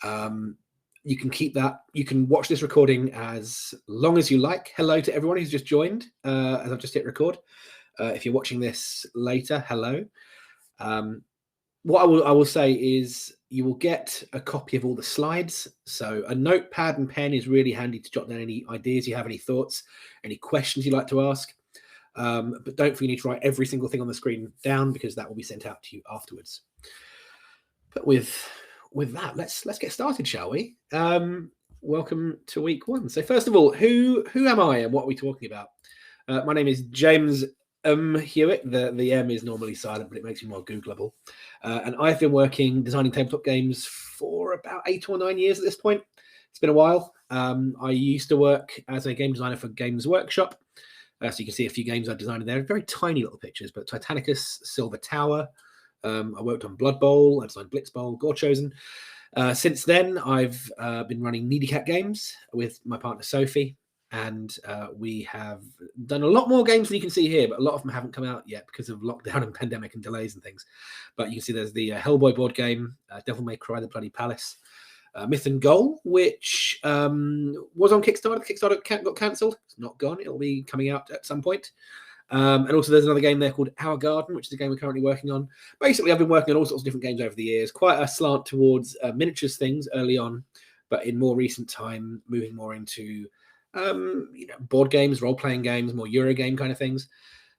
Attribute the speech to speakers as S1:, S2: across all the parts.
S1: You can keep that. You can watch this recording as long as you like. Hello to everyone who's just joined, as I've just hit record. If you're watching this later, hello. What I will say is you will get a copy of all the slides. So a notepad and pen is really handy to jot down any ideas you have, any thoughts, any questions you'd like to ask. But don't forget you need to write every single thing on the screen down, because that will be sent out to you afterwards. But with that, let's get started, shall we? Welcome to week one. So first of all, who am I and what are we talking about? My name is James Hewitt. The M is normally silent, but it makes me more Googleable. And I've been designing tabletop games for about 8 or 9 years at this point. It's been a while. I used to work as a game designer for Games Workshop. So you can see a few games I've designed there. Very tiny little pictures, but Titanicus, Silver Tower. I worked on Blood Bowl. I designed Blitz Bowl, Gore Chosen. Since then, I've been running Needy Cat Games with my partner Sophie. And we have done a lot more games than you can see here, but a lot of them haven't come out yet because of lockdown and pandemic and delays and things. But you can see there's the Hellboy board game, Devil May Cry, The Bloody Palace, Myth and Goal, which was on Kickstarter. Kickstarter got cancelled. It's not gone. It'll be coming out at some point. And also there's another game there called Our Garden, which is a game we're currently working on. Basically, I've been working on all sorts of different games over the years. Quite a slant towards miniatures things early on, but in more recent time, moving more into board games, role-playing games, more Eurogame kind of things.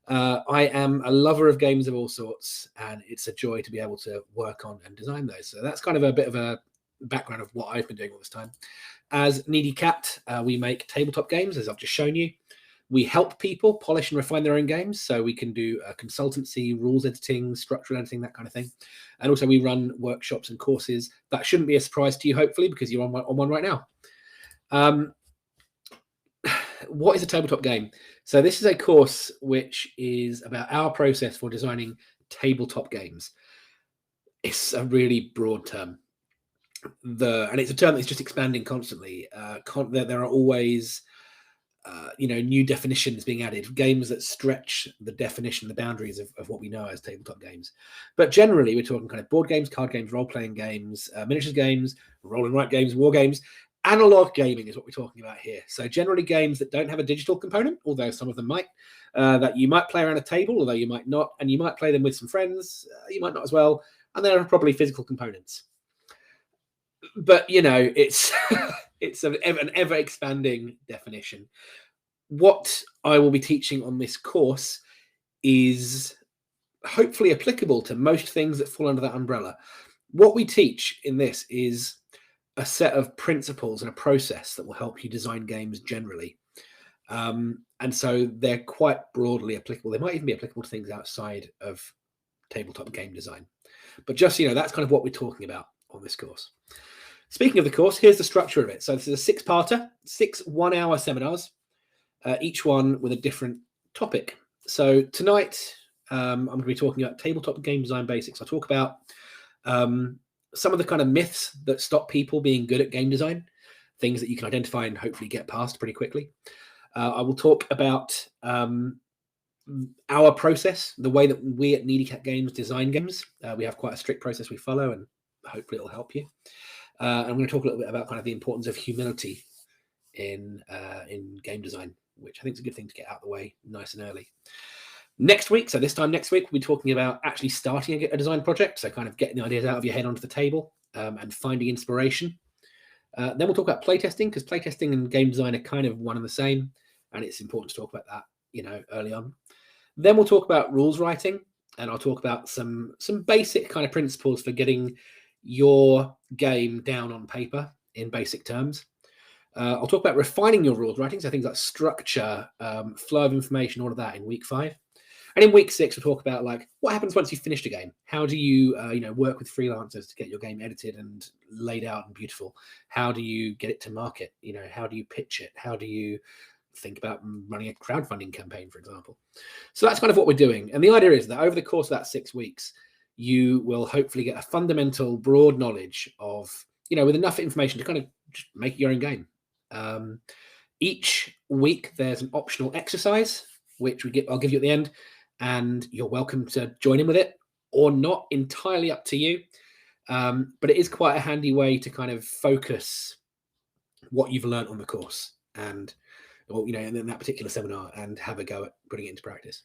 S1: I am a lover of games of all sorts, and it's a joy to be able to work on and design those. So that's kind of a bit of a background of what I've been doing all this time. As Needy Cat, we make tabletop games, as I've just shown you. We help people polish and refine their own games, so we can do consultancy, rules editing, structural editing, that kind of thing. And also we run workshops and courses. That shouldn't be a surprise to you, hopefully, because you're on one right now. What is a tabletop game? So this is a course which is about our process for designing tabletop games. It's a really broad term. And it's a term that's just expanding constantly. There are always new definitions being added, games that stretch the definition, the boundaries of what we know as tabletop games. But generally, we're talking kind of board games, card games, role-playing games, miniatures games, roll and write games, war games. Analog gaming is what we're talking about here. So generally games that don't have a digital component, although some of them might, that you might play around a table, although you might not, and you might play them with some friends, you might not as well, and there are probably physical components. But, it's it's an ever-expanding definition. What I will be teaching on this course is hopefully applicable to most things that fall under that umbrella. What we teach in this is a set of principles and a process that will help you design games generally. And so they're quite broadly applicable. They might even be applicable to things outside of tabletop game design. But just, that's kind of what we're talking about on this course. Speaking of the course, here's the structure of it. So this is a 6-parter, 6 one-hour seminars, each one with a different topic. So tonight, I'm going to be talking about tabletop game design basics. I'll talk about some of the kind of myths that stop people being good at game design, things that you can identify and hopefully get past pretty quickly. I will talk about our process, the way that we at Needy Cat Games design games. We have quite a strict process we follow, and hopefully it'll help you. I'm going to talk a little bit about kind of the importance of humility in game design, which I think is a good thing to get out of the way nice and early. Next week, so this time next week, we'll be talking about actually starting a design project, so kind of getting the ideas out of your head onto the table and finding inspiration. Then we'll talk about playtesting, because playtesting and game design are kind of one and the same, and it's important to talk about that, early on. Then we'll talk about rules writing, and I'll talk about some basic kind of principles for getting your game down on paper in basic terms. I'll talk about refining your rules writing, so things like structure, flow of information, all of that in week 5. And in week 6, we'll talk about what happens once you've finished a game. How do you, work with freelancers to get your game edited and laid out and beautiful? How do you get it to market? How do you pitch it? How do you think about running a crowdfunding campaign, for example? So that's kind of what we're doing. And the idea is that over the course of that 6 weeks, you will hopefully get a fundamental, broad knowledge of, with enough information to kind of just make your own game. Each week, there's an optional exercise, which I'll give you at the end. And you're welcome to join in with it or not, entirely up to you. But it is quite a handy way to kind of focus what you've learned on the course and, or, in that particular seminar, and have a go at putting it into practice.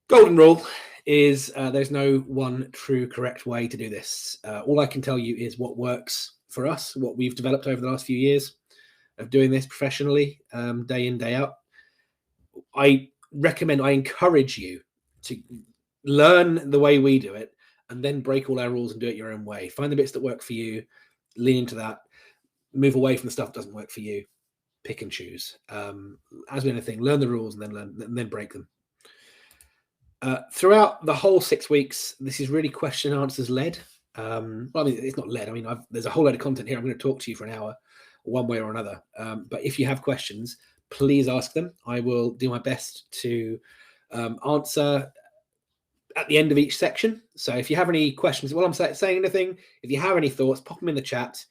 S1: Golden rule is there's no one true correct way to do this. All I can tell you is what works for us, what we've developed over the last few years of doing this professionally, day in, day out. I encourage you to learn the way we do it, and then break all our rules and do it your own way. Find the bits that work for you, lean into that, move away from the stuff that doesn't work for you, pick and choose. As with anything, learn the rules and then break them. Throughout the whole 6 weeks, this is really question and answers led. Well, I mean, it's not led. I mean, there's a whole load of content here. I'm going to talk to you for an hour, one way or another. But if you have questions, please ask them. I will do my best to answer at the end of each section. So if you have any questions while I'm saying anything, if you have any thoughts, pop them in the chat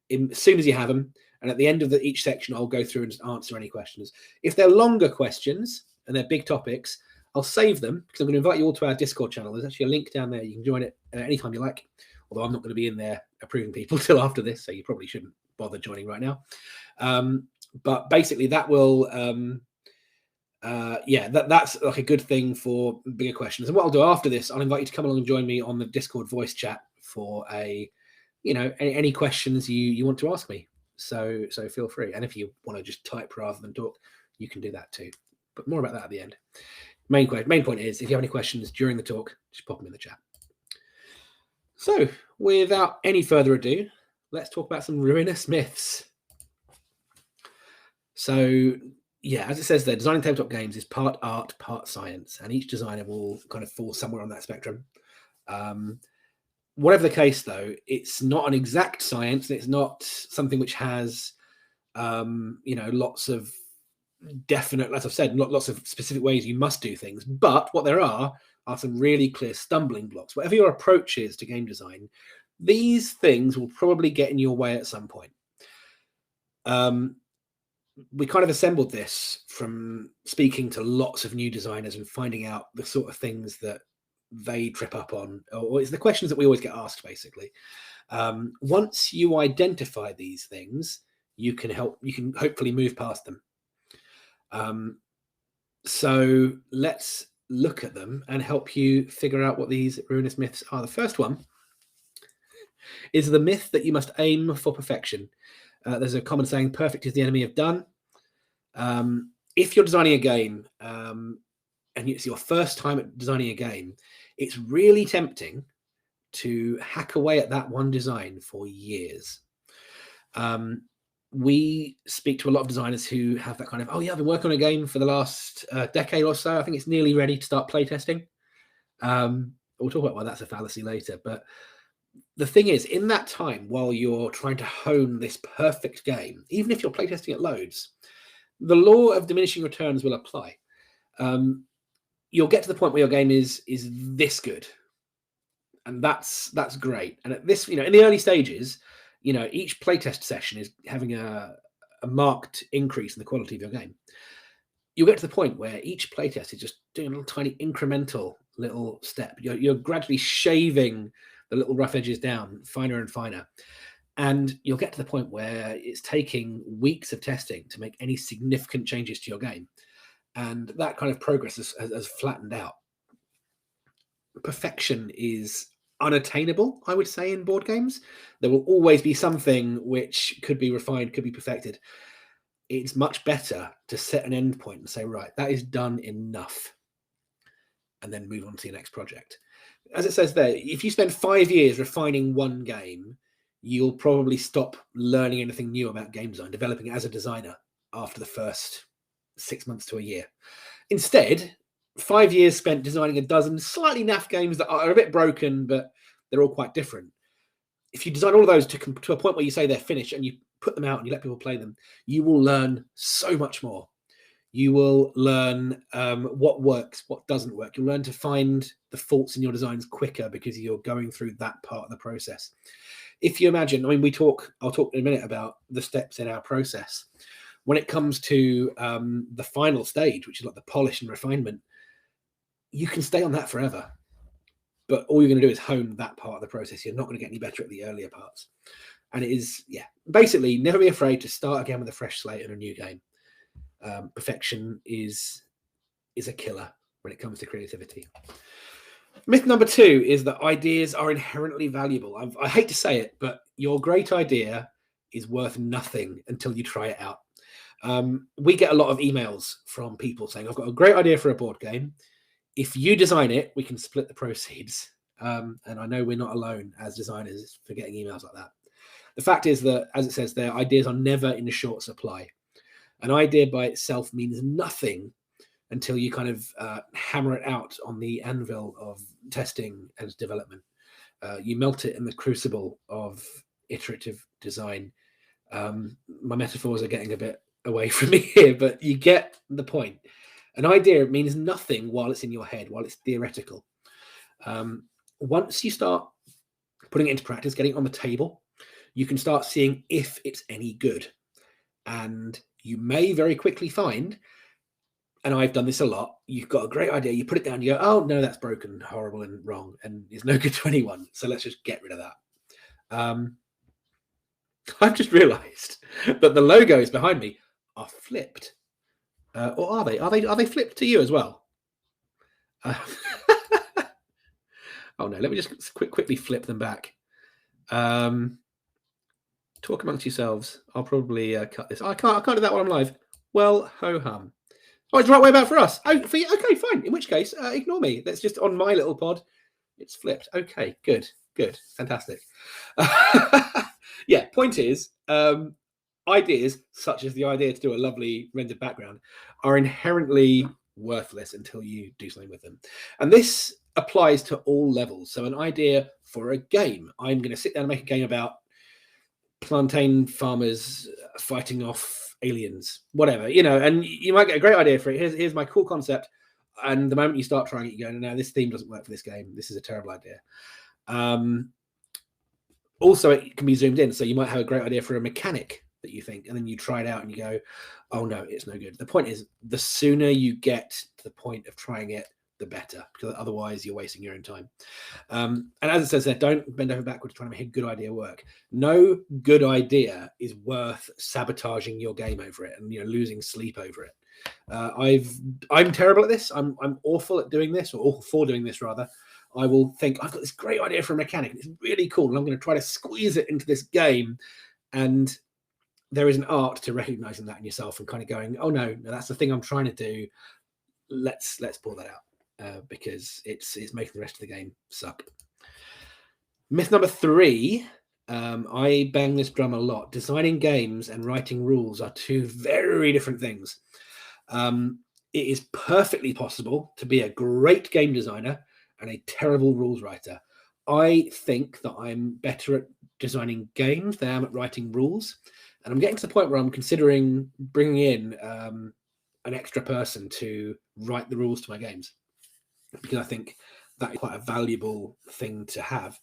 S1: as soon as you have them. And at the end of each section, I'll go through and just answer any questions. If they're longer questions and they're big topics, I'll save them, because I'm going to invite you all to our Discord channel. There's actually a link down there. You can join it anytime you like, although I'm not going to be in there approving people till after this, so you probably shouldn't bother joining right now. But basically that will, that's like a good thing for bigger questions. And what I'll do after this, I'll invite you to come along and join me on the Discord voice chat for any questions you want to ask me. So feel free. And if you want to just type rather than talk, you can do that too. But more about that at the end. Main point is, if you have any questions during the talk, just pop them in the chat. So without any further ado, let's talk about some ruinous myths. So yeah, as it says there, designing tabletop games is part art, part science, and each designer will kind of fall somewhere on that spectrum. Whatever the case, though, it's not an exact science, and it's not something which has, lots of definite, as I've said, lots of specific ways you must do things. But what there are some really clear stumbling blocks. Whatever your approach is to game design, these things will probably get in your way at some point. We kind of assembled this from speaking to lots of new designers and finding out the sort of things that they trip up on, or it's the questions that we always get asked, basically. Once you identify these things, you can hopefully move past them. So let's look at them and help you figure out what these ruinous myths are. The first one is the myth that you must aim for perfection. There's a common saying, perfect is the enemy of done. If you're designing a game and it's your first time at designing a game, it's really tempting to hack away at that one design for years. We speak to a lot of designers who have that kind of, oh yeah, I've been working on a game for the last decade or so. I think it's nearly ready to start playtesting. We'll talk about why that's a fallacy later. But the thing is, in that time, while you're trying to hone this perfect game, even if you're playtesting it loads, the law of diminishing returns will apply. You'll get to the point where your game is this good, and that's great. And at this, in the early stages, each playtest session is having a marked increase in the quality of your game. You'll get to the point where each playtest is just doing a little tiny incremental little step. You're gradually shaving the little rough edges down finer and finer. And you'll get to the point where it's taking weeks of testing to make any significant changes to your game. And that kind of progress has flattened out. Perfection is unattainable, I would say, in board games. There will always be something which could be refined, could be perfected. It's much better to set an end point and say, right, that is done enough, and then move on to your next project. As it says there, if you spend 5 years refining one game, you'll probably stop learning anything new about game design, developing it as a designer after the first 6 months to a year. Instead, 5 years spent designing a dozen slightly naff games that are a bit broken, but they're all quite different. If you design all of those to a point where you say they're finished and you put them out and you let people play them, you will learn so much more. You will learn what works, what doesn't work. You'll learn to find the faults in your designs quicker because you're going through that part of the process. If you imagine, I'll talk in a minute about the steps in our process. When it comes to the final stage, which is like the polish and refinement, you can stay on that forever but all you're going to do is hone that part of the process. You're not going to get any better at the earlier parts. And it is, basically never be afraid to start again with a fresh slate and a new game. Perfection is a killer when it comes to creativity. Myth number 2 is that ideas are inherently valuable. I hate to say it, but your great idea is worth nothing until you try it out. We get a lot of emails from people saying, I've got a great idea for a board game. If you design it, we can split the proceeds. And I know we're not alone as designers for getting emails like that. The fact is that, as it says there, ideas are never in short supply. An idea by itself means nothing until you kind of hammer it out on the anvil of testing and development. You melt it in the crucible of iterative design. My metaphors are getting a bit away from me here, but you get the point. An idea means nothing while it's in your head, while it's theoretical. Once you start putting it into practice, getting it on the table, you can start seeing if it's any good. And you may very quickly find, and I've done this a lot, you've got a great idea, you put it down, you go, oh, no, that's broken, horrible and wrong, and it's no good to anyone. So let's just get rid of that. I've just realized that the logos behind me are flipped. Or are they? Are they flipped to you as well? Oh no, let me just quickly flip them back. Talk amongst yourselves. I'll probably cut this. I can't do that while I'm live. Well, ho-hum. Oh, it's the right way about for us. Oh, for you? Okay, fine. In which case, ignore me. That's just on my little pod. It's flipped. Okay, good. Fantastic. Point is, ideas such as the idea to do a lovely rendered background are inherently worthless until you do something with them. And this applies to all levels. So an idea for a game. I'm going to sit down and make a game about plantain farmers fighting off aliens, whatever, and you might get a great idea for it. Here's my cool concept. And the moment you start trying it, you go, no, this theme doesn't work for this game. This is a terrible idea. Also, it can be zoomed in. So you might have a great idea for a mechanic that you think, and then you try it out and you go, oh no, it's no good. The point is, the sooner you get to the point of trying it, the better, because otherwise you're wasting your own time. And as it says there, don't bend over backwards trying to make a good idea work. No good idea is worth sabotaging your game over it and losing sleep over it. I'm terrible at this. I'm awful at doing this, or awful for doing this rather. I will think, I've got this great idea for a mechanic, it's really cool, and I'm going to try to squeeze it into this game. And there is an art to recognizing that in yourself and kind of going, oh no, that's the thing I'm trying to do. Let's pull that out because it's making the rest of the game suck. Myth number 3, I bang this drum a lot. Designing games and writing rules are two very different things. It is perfectly possible to be a great game designer and a terrible rules writer. I think that I'm better at designing games than I am at writing rules. And I'm getting to the point where I'm considering bringing in an extra person to write the rules to my games, because I think that is quite a valuable thing to have.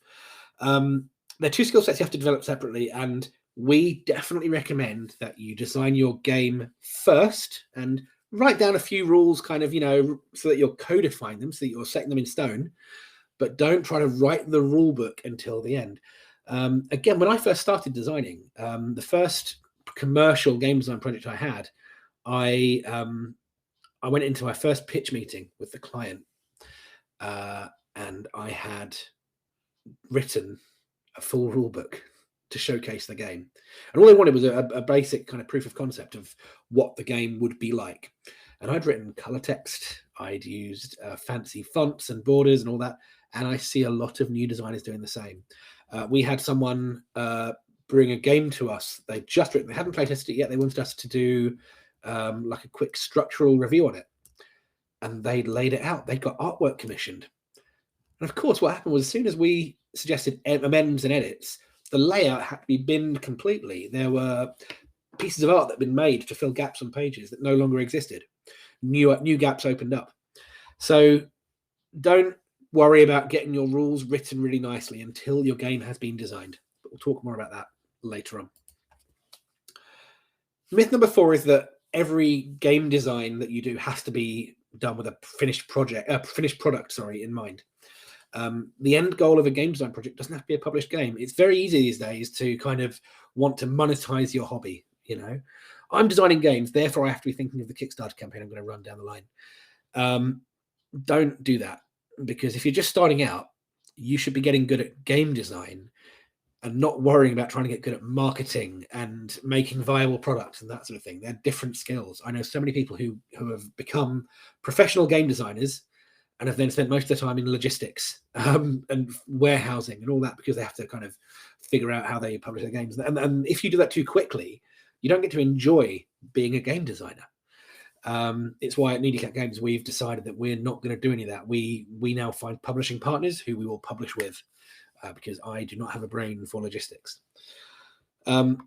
S1: They're two skill sets you have to develop separately, and we definitely recommend that you design your game first and write down a few rules, kind of, so that you're codifying them, so that you're setting them in stone, but don't try to write the rule book until the end. Again, when I first started designing, the first commercial game design project I had, I went into my first pitch meeting with the client, and I had written a full rule book to showcase the game. And all they wanted was a basic kind of proof of concept of what the game would be like. And I'd written color text, I'd used fancy fonts and borders and all that. And I see a lot of new designers doing the same. We had someone bring a game to us. They'd just written, they hadn't play tested it yet. They wanted us to do like a quick structural review on it. And they'd laid it out. They'd got artwork commissioned. And of course, what happened was, as soon as we suggested amendments and edits, the layout had to be binned completely. There were pieces of art that had been made to fill gaps on pages that no longer existed. New gaps opened up. So don't worry about getting your rules written really nicely until your game has been designed. But we'll talk more about that later on. Myth number 4 is that every game design that you do has to be done with a finished product in mind. The end goal of a game design project doesn't have to be a published game. It's very easy these days to kind of want to monetize your hobby. I'm designing games, therefore I have to be thinking of the Kickstarter campaign I'm going to run down the line. Don't do that, because if you're just starting out, you should be getting good at game design and not worrying about trying to get good at marketing and making viable products and that sort of thing. They're different skills. I know so many people who have become professional game designers and have then spent most of their time in logistics and warehousing and all that, because they have to kind of figure out how they publish their games. And if you do that too quickly, you don't get to enjoy being a game designer. It's why at Needy Cat Games we've decided that we're not going to do any of that. We now find publishing partners who we will publish with, because I do not have a brain for logistics. And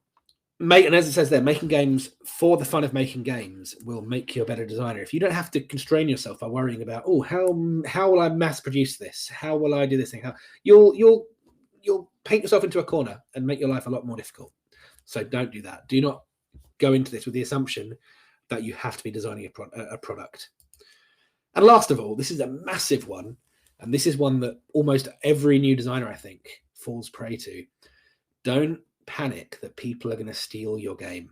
S1: as it says there, making games for the fun of making games will make you a better designer. If you don't have to constrain yourself by worrying about, how will I mass produce this? How will I do this thing? You'll paint yourself into a corner and make your life a lot more difficult. So don't do that. Do not go into this with the assumption that you have to be designing a product. And last of all, this is a massive one, and this is one that almost every new designer, I think, falls prey to. Don't panic that people are going to steal your game.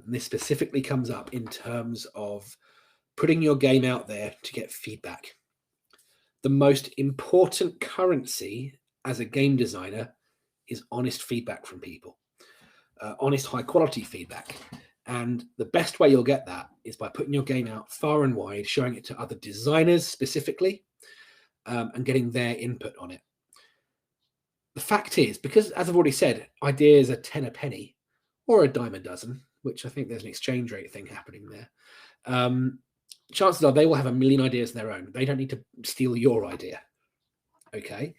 S1: This specifically comes up in terms of putting your game out there to get feedback. The most important currency as a game designer is honest feedback from people, honest, high quality feedback. And the best way you'll get that is by putting your game out far and wide, showing it to other designers specifically, and getting their input on it. The fact is, because as I've already said, ideas are 10 a penny or a dime a dozen, which I think there's an exchange rate thing happening there. Chances are they will have a million ideas of their own. They don't need to steal your idea. Okay.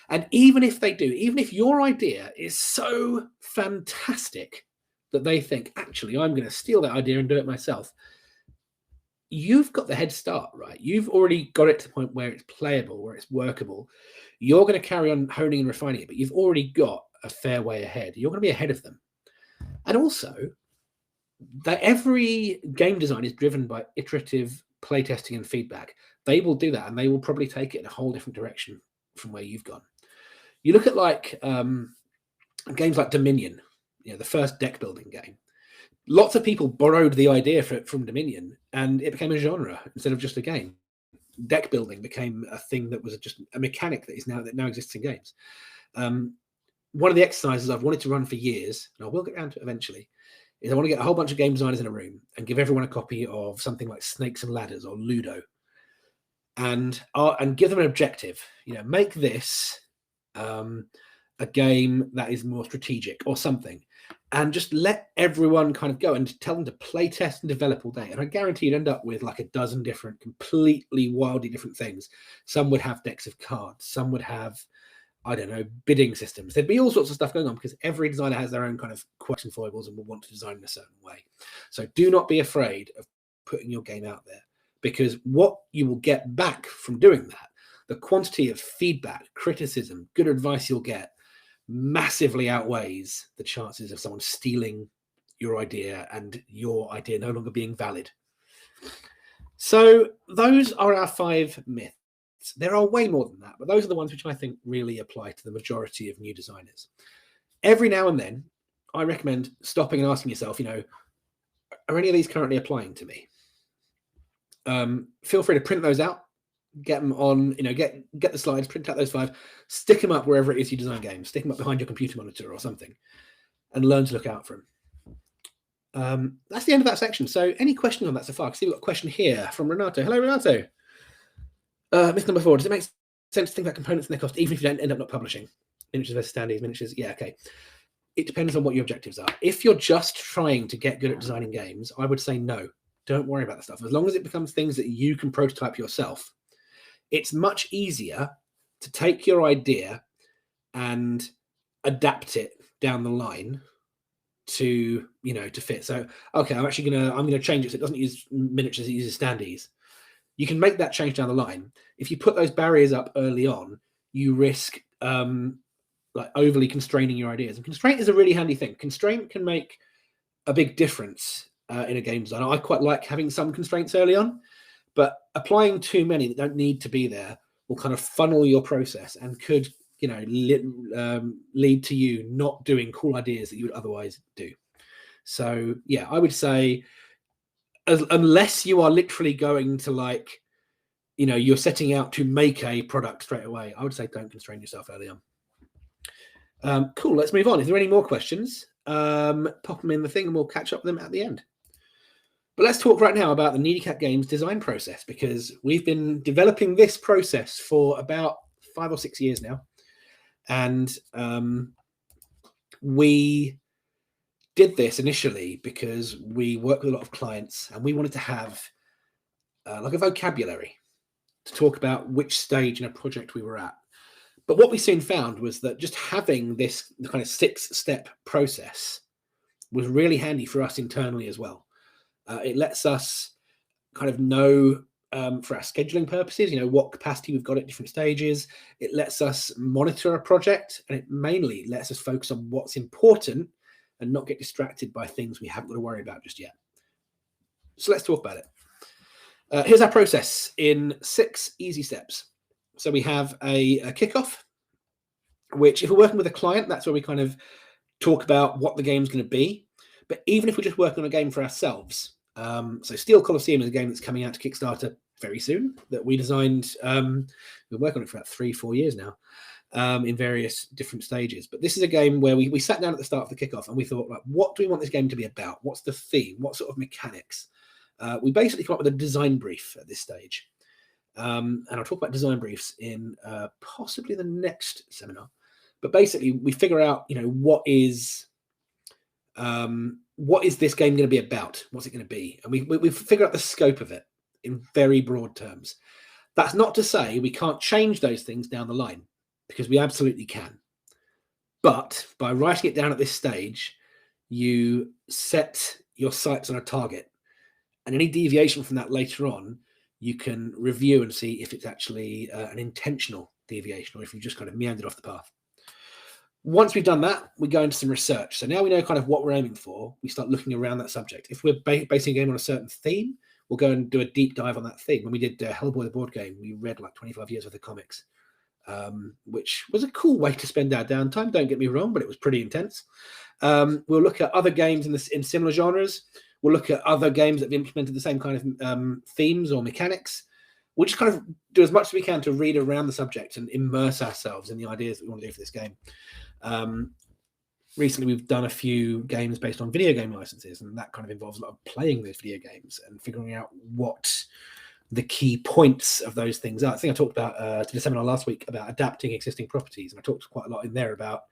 S1: And even if they do, even if your idea is so fantastic that they think, actually, I'm going to steal that idea and do it myself, you've got the head start, right? You've already got it to the point where it's playable, where it's workable. You're going to carry on honing and refining it, but you've already got a fair way ahead. You're going to be ahead of them. And also, that every game design is driven by iterative playtesting and feedback. They will do that, and they will probably take it in a whole different direction from where you've gone. You look at games like Dominion, the first deck building game. Lots of people borrowed the idea from Dominion, and it became a genre instead of just a game. Deck building became a thing that was just a mechanic that now exists in games. One of the exercises I've wanted to run for years, and I will get around to it eventually, is I want to get a whole bunch of game designers in a room and give everyone a copy of something like Snakes and Ladders or Ludo, and give them an objective. Make this a game that is more strategic or something, and just let everyone kind of go and tell them to play test and develop all day. And I guarantee you'd end up with like a dozen different, completely wildly different things. Some would have decks of cards. Some would have, I don't know, bidding systems. There'd be all sorts of stuff going on, because every designer has their own kind of quirks and foibles and will want to design in a certain way. So do not be afraid of putting your game out there, because what you will get back from doing that, the quantity of feedback, criticism, good advice you'll get, massively outweighs the chances of someone stealing your idea and your idea no longer being valid. So those are our 5 myths. There are way more than that, but those are the ones which I think really apply to the majority of new designers. Every now and then, I recommend stopping and asking yourself, are any of these currently applying to me? Feel free to print those out, get them on, get the slides, print out those 5, stick them up wherever it is you design games, stick them up behind your computer monitor or something, and learn to look out for them. That's the end of that section. So any questions on that so far? I can see we've got a question here from Renato. Hello, Renato. Myth number 4, does it make sense to think about components and their cost, even if you don't end up not publishing? Miniatures versus standees, miniatures. Yeah, okay. It depends on what your objectives are. If you're just trying to get good at designing games, I would say no. Don't worry about that stuff. As long as it becomes things that you can prototype yourself, it's much easier to take your idea and adapt it down the line to fit. So, okay, I'm going to change it so it doesn't use miniatures, it uses standees. You can make that change down the line. If you put those barriers up early on, you risk overly constraining your ideas. And constraint is a really handy thing. Constraint can make a big difference in a game design. I quite like having some constraints early on, but applying too many that don't need to be there will kind of funnel your process and could, lead to you not doing cool ideas that you would otherwise do. So yeah, I would say, unless you are literally going to you're setting out to make a product straight away, I would say don't constrain yourself early on. Cool, let's move on. Is there any more questions? Pop them in the thing and we'll catch up with them at the end. But let's talk right now about the Needy Cat Games design process, because we've been developing this process for about 5 or 6 years now. And we did this initially because we work with a lot of clients and we wanted to have like a vocabulary to talk about which stage in a project we were at. But what we soon found was that just having this kind of 6-step process was really handy for us internally as well. It lets us kind of know for our scheduling purposes, what capacity we've got at different stages. It lets us monitor a project, and it mainly lets us focus on what's important and not get distracted by things we haven't got to worry about just yet. So let's talk about it. Here's our process in 6 easy steps. So we have a kickoff, which if we're working with a client, that's where we kind of talk about what the game's going to be. But even if we're just working on a game for ourselves, so Steel Colosseum is a game that's coming out to Kickstarter very soon that we designed. We've been working on it for about 3-4 years now, in various different stages. But this is a game where we sat down at the start of the kickoff and we thought, what do we want this game to be about? What's the theme? What sort of mechanics? We basically come up with a design brief at this stage. And I'll talk about design briefs in possibly the next seminar. But basically, we figure out, what is this game going to be about? What's it going to be? And we figure out the scope of it in very broad terms. That's not to say we can't change those things down the line, because we absolutely can. But by writing it down at this stage, you set your sights on a target. And any deviation from that later on, you can review and see if it's actually an intentional deviation or if you just kind of meandered off the path. Once we've done that, we go into some research. So now we know kind of what we're aiming for. We start looking around that subject. If we're basing a game on a certain theme, we'll go and do a deep dive on that theme. When we did Hellboy the board game, we read like 25 years worth of comics, which was a cool way to spend our downtime. Don't get me wrong, but it was pretty intense. We'll look at other games in similar genres. We'll look at other games that have implemented the same kind of themes or mechanics. We'll just kind of do as much as we can to read around the subject and immerse ourselves in the ideas that we want to do for this game. Recently, we've done a few games based on video game licenses, and that kind of involves a lot of playing those video games and figuring out what the key points of those things are. I think I talked about did a seminar last week about adapting existing properties, and I talked quite a lot in there about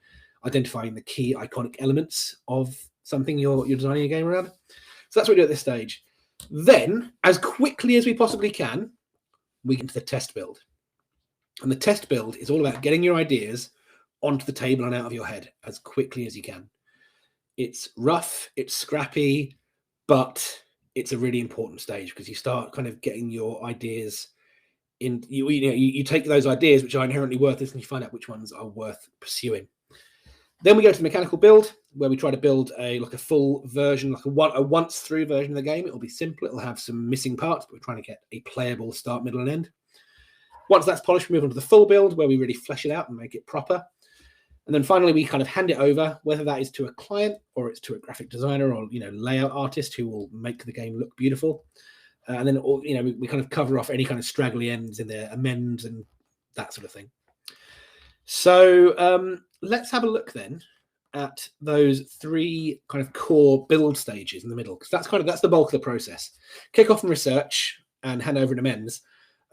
S1: identifying the key iconic elements of something you're designing a game around. So that's what we do at this stage. Then, as quickly as we possibly can, we get into the test build. And the test build is all about getting your ideas onto the table and out of your head as quickly as you can. It's rough, it's scrappy, but it's a really important stage because you start kind of getting your ideas in. You take those ideas which are inherently worthless and you find out which ones are worth pursuing. Then we go to the mechanical build, where we try to build a full version, like a once through version of the game. It'll be simple. It'll have some missing parts, but we're trying to get a playable start, middle, and end. Once that's polished, we move on to the full build, where we really flesh it out and make it proper. And then finally, we kind of hand it over, whether that is to a client or it's to a graphic designer or layout artist who will make the game look beautiful. And then we kind of cover off any kind of straggly ends in there, amend and that sort of thing. So let's have a look then at those 3 kind of core build stages in the middle, because that's the bulk of the process. Kick off and research and hand over and amends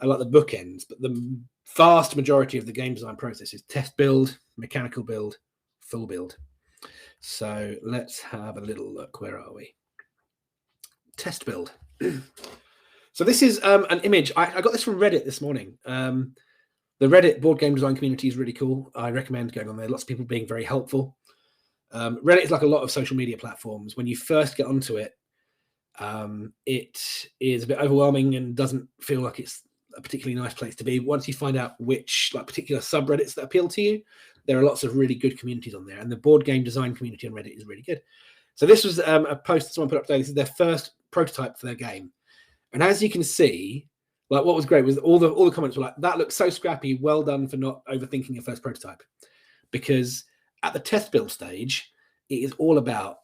S1: are like the bookends, but the vast majority of the game design process is test build, mechanical build, full build. So let's have a little look. Where are we? Test build. So this is an image. I got this from Reddit this morning. The Reddit board game design community is really cool. I recommend going on there. Lots of people being very helpful. Reddit is like a lot of social media platforms. When you first get onto it, it is a bit overwhelming and doesn't feel like it's a particularly nice place to be. Once you find out which particular subreddits that appeal to you, there are lots of really good communities on there. And the board game design community on Reddit is really good. So this was a post that someone put up today. This is their first prototype for their game. And as you can see, Like, what was great was all the comments were like, that looks so scrappy, well done for not overthinking your first prototype. Because at the test build stage, it is all about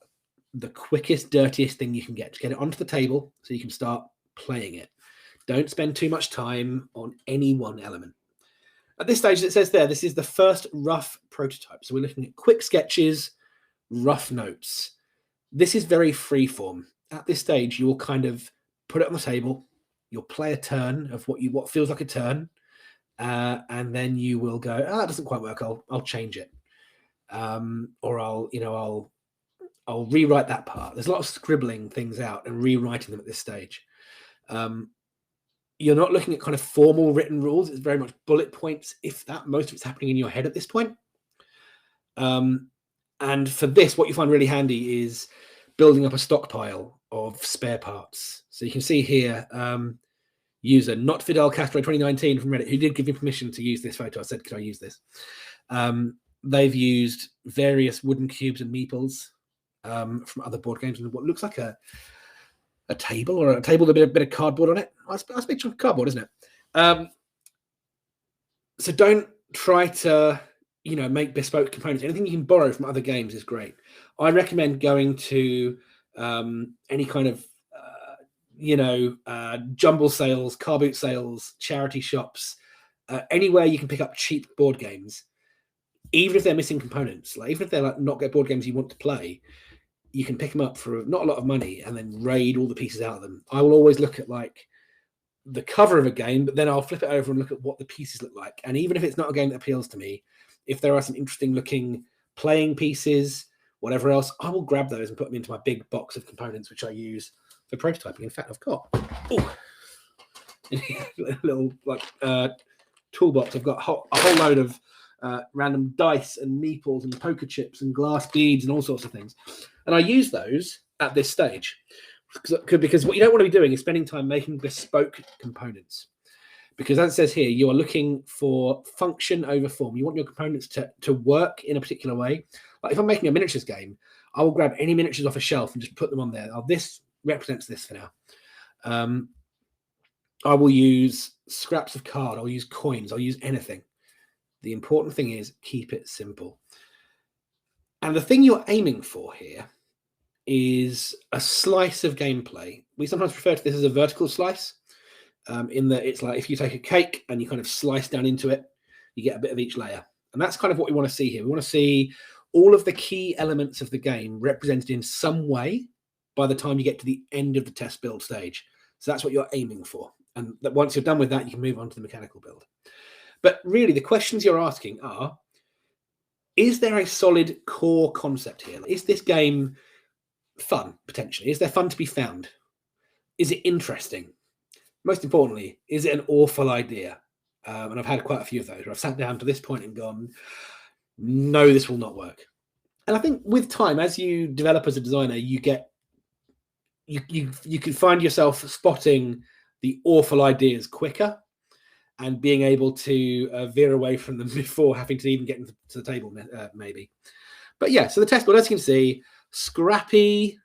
S1: the quickest, dirtiest thing you can get. To get it onto the table so you can start playing it. Don't spend too much time on any one element. At this stage, it says there, this is the first rough prototype. So we're looking at quick sketches, rough notes. This is very freeform. At this stage, you will kind of put it on the table. You'll play a turn of what feels like a turn, and then you will go, oh, that doesn't quite work. I'll change it, or I'll rewrite that part. There's a lot of scribbling things out and rewriting them at this stage. You're not looking at kind of formal written rules. It's very much bullet points, if that. Most of it's happening in your head at this point. And for this, what you find really handy is building up a stockpile of spare parts. So you can see here, user not Fidel Castro 2019 from Reddit, who did give me permission to use this photo. I said, could I use this? They've used various wooden cubes and meeples from other board games, and what looks like a table, or a table with a bit of cardboard on it. That's a big chunk of cardboard, isn't it? So don't try to make bespoke components. Anything you can borrow from other games is great. I recommend going to any kind of jumble sales, car boot sales, charity shops, anywhere you can pick up cheap board games, even if they're missing components. Like, even if they're like not board games you want to play, you can pick them up for not a lot of money and then raid all the pieces out of them. I will always look at like the cover of a game, but then I'll flip it over and look at what the pieces look like. And even if it's not a game that appeals to me, if there are some interesting looking playing pieces, whatever else, I will grab those and put them into my big box of components, which I use for prototyping. In fact, I've got a little toolbox. I've got a whole load of random dice and meeples and poker chips and glass beads and all sorts of things. And I use those at this stage because what you don't want to be doing is spending time making bespoke components. Because as it says here, you are looking for function over form. You want your components to work in a particular way. Like if I'm making a miniatures game, I will grab any miniatures off a shelf and just put them on there. Oh, this represents this for now. I will use scraps of card. I'll use coins. I'll use anything. The important thing is keep it simple. And the thing you're aiming for here is a slice of gameplay. We sometimes refer to this as a vertical slice. In that it's like if you take a cake and you kind of slice down into it, you get a bit of each layer. And that's kind of what we want to see here. We want to see all of the key elements of the game represented in some way by the time you get to the end of the test build stage. So that's what you're aiming for. And that once you're done with that, you can move on to the mechanical build. But really, the questions you're asking are, is there a solid core concept here? Is this game fun, potentially? Is there fun to be found? Is it interesting? Most importantly, is it an awful idea? And I've had quite a few of those where I've sat down to this point and gone, no, this will not work. And I think with time, as you develop as a designer, you can find yourself spotting the awful ideas quicker and being able to veer away from them before having to even get to the table, maybe. But yeah, so the test board, as you can see, scrappy,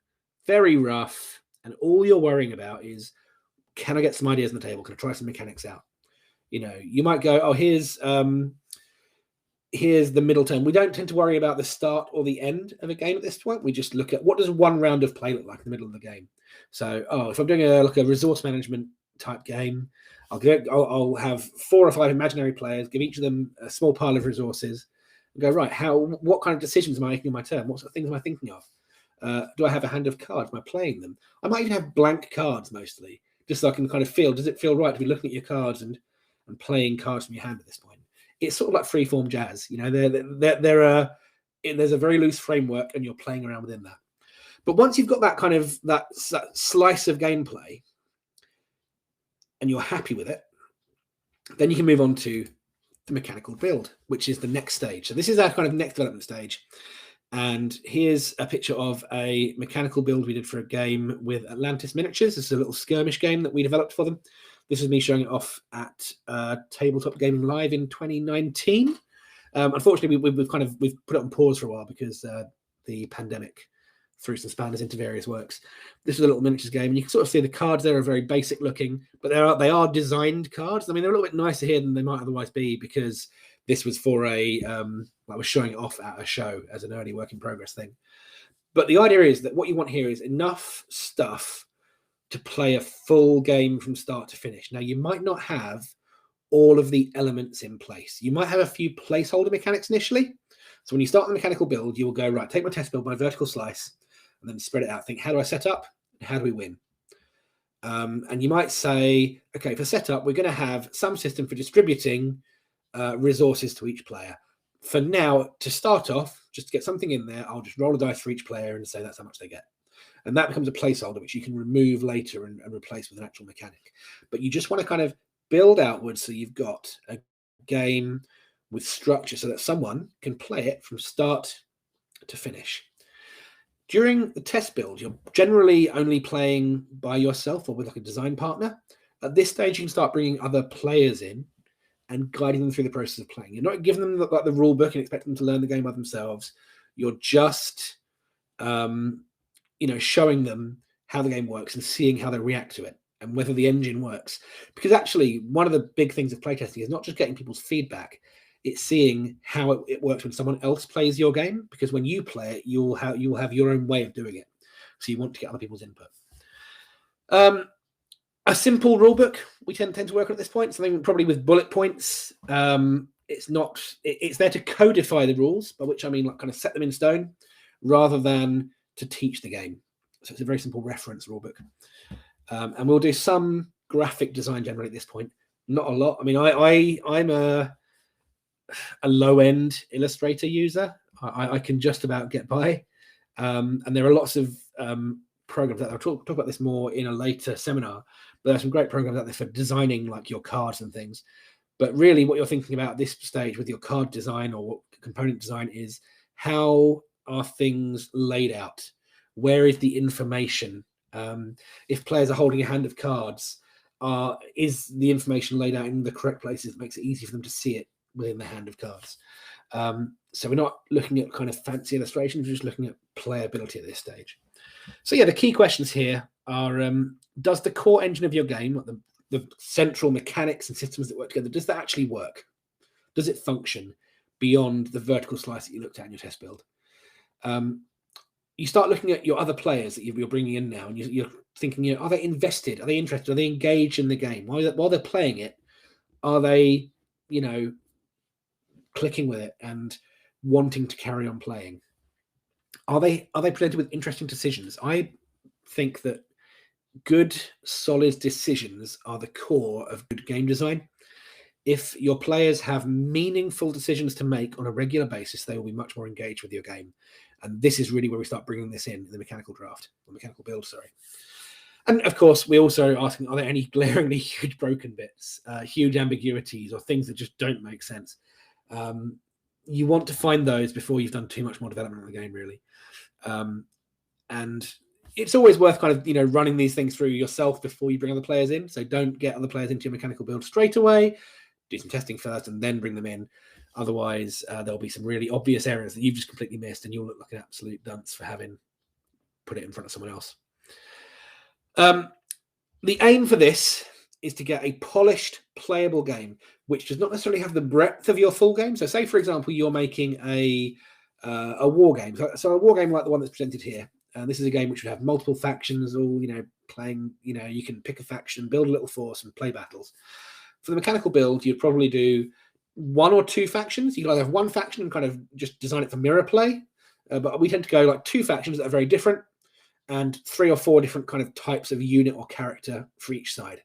S1: very rough, and all you're worrying about is, can I get some ideas on the table? Can I try some mechanics out? You might go, oh, here's the middle term. We don't tend to worry about the start or the end of a game at this point. We just look at what does one round of play look like in the middle of the game. So, if I'm doing a resource management type game, I'll have 4 or 5 imaginary players, give each of them a small pile of resources, and go, right, what kind of decisions am I making in my turn? What sort of things am I thinking of? Do I have a hand of cards? Am I playing them? I might even have blank cards mostly, just so I can kind of feel, does it feel right to be looking at your cards and playing cards from your hand at this point? It's sort of like freeform jazz. There's a very loose framework and you're playing around within that. But once you've got that kind of that slice of gameplay and you're happy with it, then you can move on to the mechanical build, which is the next stage. So this is our kind of next development stage. And here's a picture of a mechanical build we did for a game with Atlantis Miniatures. This is a little skirmish game that we developed for them. This is me showing it off at Tabletop Gaming Live in 2019. Unfortunately, we've put it on pause for a while because the pandemic threw some spanners into various works. This is a little miniatures game, and you can sort of see the cards there are very basic looking, but they are designed cards. I mean, they're a little bit nicer here than they might otherwise be, because this was for I was showing it off at a show as an early work in progress thing. But the idea is that what you want here is enough stuff to play a full game from start to finish. Now, you might not have all of the elements in place. You might have a few placeholder mechanics initially. So when you start the mechanical build, you will go, right, take my test build, my vertical slice, and then spread it out. Think, how do I set up? How do we win? And you might say, okay, for setup, we're going to have some system for distributing resources to each player. For now, to start off, just to get something in there, I'll just roll a dice for each player and say that's how much they get. And that becomes a placeholder, which you can remove later and replace with an actual mechanic. But you just want to kind of build outwards so you've got a game with structure so that someone can play it from start to finish. During the test build, you're generally only playing by yourself or with like a design partner. At this stage, you can start bringing other players in and guiding them through the process of playing. You're not giving them like the rule book and expect them to learn the game by themselves. You're just, showing them how the game works and seeing how they react to it and whether the engine works. Because actually, one of the big things of playtesting is not just getting people's feedback, it's seeing how it works when someone else plays your game. Because when you play it, you'll have your own way of doing it. So you want to get other people's input. A simple rule book we tend to work on at this point, something probably with bullet points. It's there to codify the rules, by which I mean like kind of set them in stone, rather than to teach the game. So it's a very simple reference rule book. And we'll do some graphic design generally at this point. Not a lot. I mean, I'm a low-end Illustrator user. I can just about get by. And there are lots of programs that I'll talk about this more in a later seminar. But there's some great programs out there for designing like your cards and things. But really what you're thinking about at this stage with your card design or component design is, how are things laid out? Where is the information? If players are holding a hand of cards, is the information laid out in the correct places that makes it easy for them to see it within the hand of cards? So we're not looking at kind of fancy illustrations, we're just looking at playability at this stage. So yeah, the key questions here are, does the core engine of your game, the central mechanics and systems that work together, does that actually work? Does it function beyond the vertical slice that you looked at in your test build? You start looking at your other players that you're bringing in now, and you're thinking, are they invested? Are they interested? Are they engaged in the game? While they're playing it, are they, clicking with it and wanting to carry on playing? Are they presented with interesting decisions? I think that good, solid decisions are the core of good game design. If your players have meaningful decisions to make on a regular basis, they will be much more engaged with your game. And this is really where we start bringing this in the mechanical build, sorry. And of course, we also are asking, are there any glaringly huge broken bits, huge ambiguities, or things that just don't make sense? You want to find those before you've done too much more development of the game, really. And it's always worth kind of, running these things through yourself before you bring other players in. So don't get other players into your mechanical build straight away. Do some testing first and then bring them in. Otherwise, there'll be some really obvious areas that you've just completely missed, and you'll look like an absolute dunce for having put it in front of someone else. The aim for this is to get a polished, playable game, which does not necessarily have the breadth of your full game. So say, for example, you're making a war game. So a war game like the one that's presented here. This is a game which would have multiple factions, all, playing, you can pick a faction, build a little force and play battles. For the mechanical build, you'd probably do one or two factions. You could either have one faction and kind of just design it for mirror play. But we tend to go like two factions that are very different and 3 or 4 different kind of types of unit or character for each side.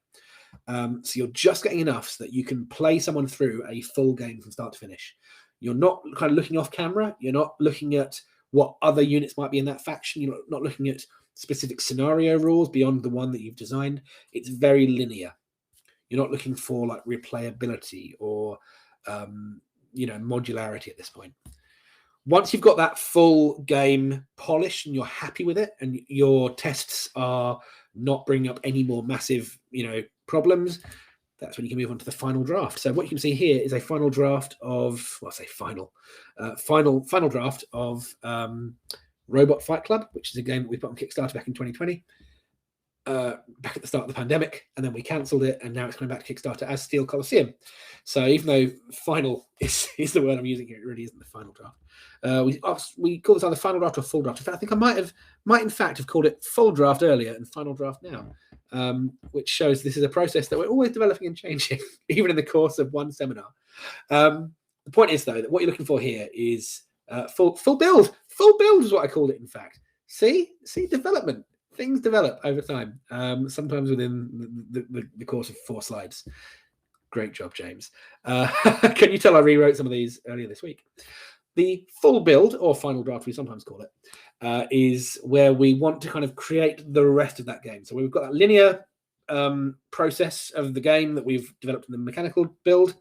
S1: So you're just getting enough so that you can play someone through a full game from start to finish. You're not kind of looking off camera. You're not looking at what other units might be in that faction. You're not looking at specific scenario rules beyond the one that you've designed. It's very linear. You're not looking for like replayability or modularity at this point. Once you've got that full game polished and you're happy with it, and your tests are not bringing up any more massive, problems, that's when you can move on to the final draft. So what you can see here is a final draft of, final draft of Robot Fight Club, which is a game that we put on Kickstarter back in 2020, back at the start of the pandemic, and then we cancelled it, and now it's coming back to Kickstarter as Steel Colosseum. So even though final is the word I'm using here, it really isn't the final draft. We call this either final draft or full draft. In fact, I think I might in fact have called it full draft earlier and final draft now, which shows this is a process that we're always developing and changing, even in the course of one seminar. The point is, though, that what you're looking for here is full build. Full build is what I called it, in fact. See development. Things develop over time, sometimes within the course of 4 slides. Great job, James. Can you tell I rewrote some of these earlier this week? The full build, or final draft, we sometimes call it, is where we want to kind of create the rest of that game. So we've got that linear process of the game that we've developed in the mechanical build.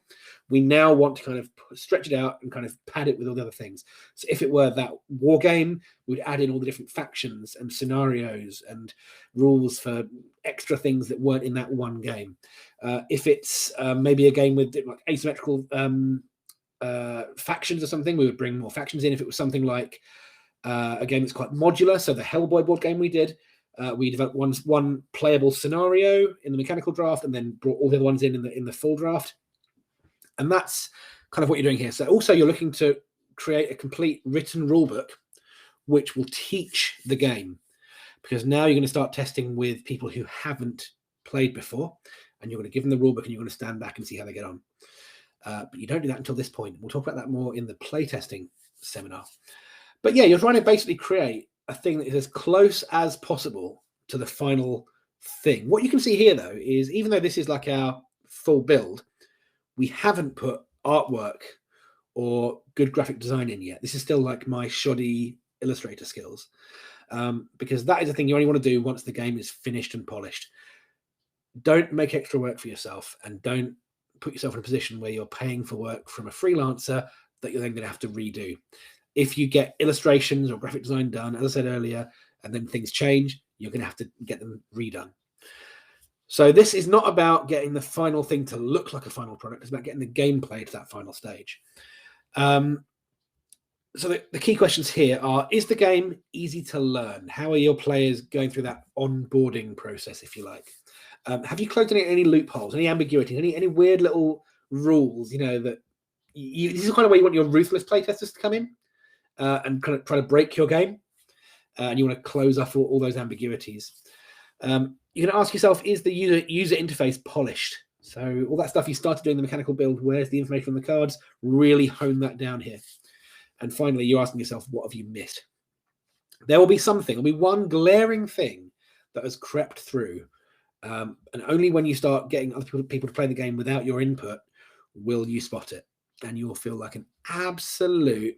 S1: We now want to kind of stretch it out and kind of pad it with all the other things. So if it were that war game, we'd add in all the different factions and scenarios and rules for extra things that weren't in that one game. If it's maybe a game with like asymmetrical factions or something, we would bring more factions in. If it was something like a game that's quite modular, so the Hellboy board game we did, we developed one playable scenario in the mechanical draft and then brought all the other ones in the full draft. And that's kind of what you're doing here. So also you're looking to create a complete written rulebook which will teach the game, because now you're going to start testing with people who haven't played before, and you're going to give them the rulebook and you're going to stand back and see how they get on. But you don't do that until this point. We'll talk about that more in the playtesting seminar. But yeah, you're trying to basically create a thing that is as close as possible to the final thing. What you can see here, though, is even though this is like our full build, we haven't put artwork or good graphic design in yet. This is still like my shoddy illustrator skills, because that is the thing you only want to do once the game is finished and polished. Don't make extra work for yourself, and don't put yourself in a position where you're paying for work from a freelancer that you're then going to have to redo. If you get illustrations or graphic design done, as I said earlier, and then things change, you're going to have to get them redone. So this is not about getting the final thing to look like a final product. It's about getting the gameplay to that final stage. So the key questions here are, is the game easy to learn? How are your players going through that onboarding process, if you like? Have you closed any loopholes, any ambiguities, any weird little rules, that this is kind of where you want your ruthless playtesters to come in and kind of try to break your game, and you want to close off all those ambiguities. You're going to ask yourself, is the user interface polished? So all that stuff you started doing the mechanical build, where's the information on the cards? Really hone that down here. And finally, you're asking yourself, what have you missed? There will be something, there'll be one glaring thing that has crept through. And only when you start getting other people to play the game without your input will you spot it. And you will feel like an absolute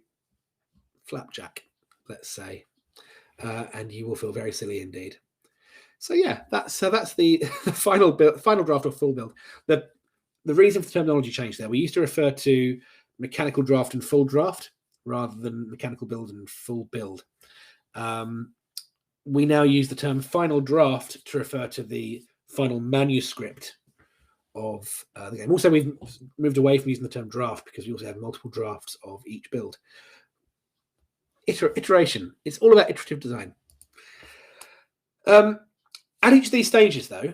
S1: flapjack, let's say. And you will feel very silly indeed. So yeah, that's the final draft or full build. The reason for the terminology change there, we used to refer to mechanical draft and full draft rather than mechanical build and full build. We now use the term final draft to refer to the final manuscript of the game. Also, we've moved away from using the term draft because we also have multiple drafts of each build. Iteration. It's all about iterative design. At each of these stages, though,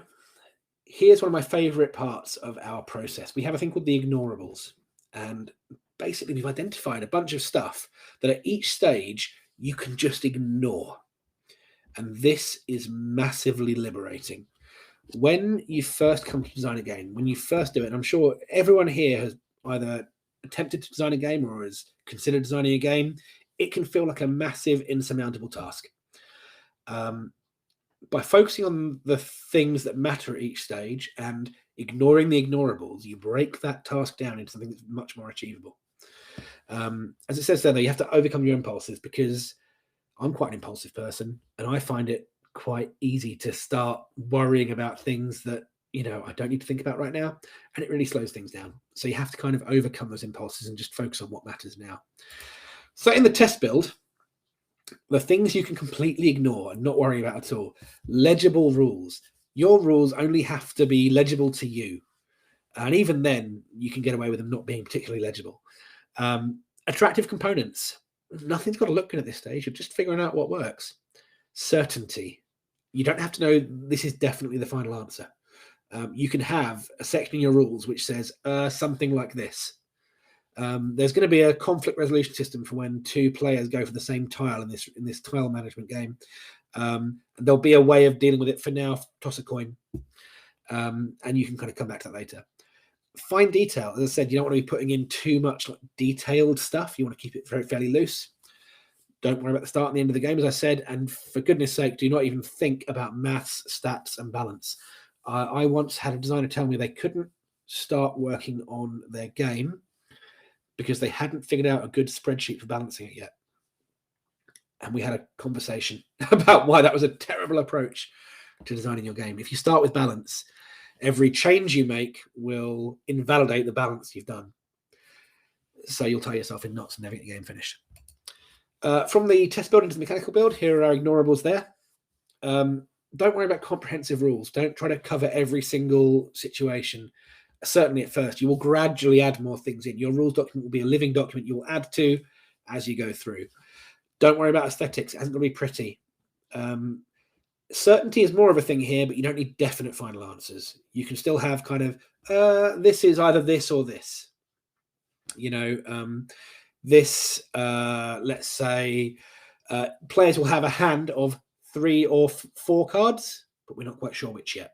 S1: here's one of my favorite parts of our process. We have a thing called the ignorables. And basically, we've identified a bunch of stuff that at each stage you can just ignore. And this is massively liberating. When you first come to design a game, when you first do it, and I'm sure everyone here has either attempted to design a game or has considered designing a game, it can feel like a massive, insurmountable task. By focusing on the things that matter at each stage and ignoring the ignorables, you break that task down into something that's much more achievable. As it says there, though, you have to overcome your impulses, because I'm quite an impulsive person, and I find it quite easy to start worrying about things that, I don't need to think about right now, and it really slows things down. So you have to kind of overcome those impulses and just focus on what matters now. So in the test build, the things you can completely ignore and not worry about at all: legible rules. Your rules only have to be legible to you. And even then, you can get away with them not being particularly legible. Attractive components. nothing's got to look good at this stage. You're just figuring out what works. Certainty. You don't have to know this is definitely the final answer. You can have a section in your rules which says something like this. There's going to be a conflict resolution system for when two players go for the same tile in this tile management game. There'll be a way of dealing with it. For now, toss a coin, and you can kind of come back to that later. Fine detail. As I said, you don't want to be putting in too much like detailed stuff. You want to keep it fairly loose. Don't worry about the start and the end of the game, as I said. And for goodness sake, do not even think about maths, stats, and balance. I once had a designer tell me they couldn't start working on their game because they hadn't figured out a good spreadsheet for balancing it yet. And we had a conversation about why that was a terrible approach to designing your game. If you start with balance, every change you make will invalidate the balance you've done. So you'll tie yourself in knots and never get the game finished. From the test build into the mechanical build, here are our ignorables there. Don't worry about comprehensive rules. Don't try to cover every single situation. Certainly at first, you will gradually add more things in. Your rules document will be a living document you will add to as you go through. Don't worry about aesthetics. It hasn't got to be pretty. Certainty is more of a thing here, but you don't need definite final answers. You can still have kind of, this is either this or this. You know, let's say, players will have a hand of 3 or 4 cards, but we're not quite sure which yet.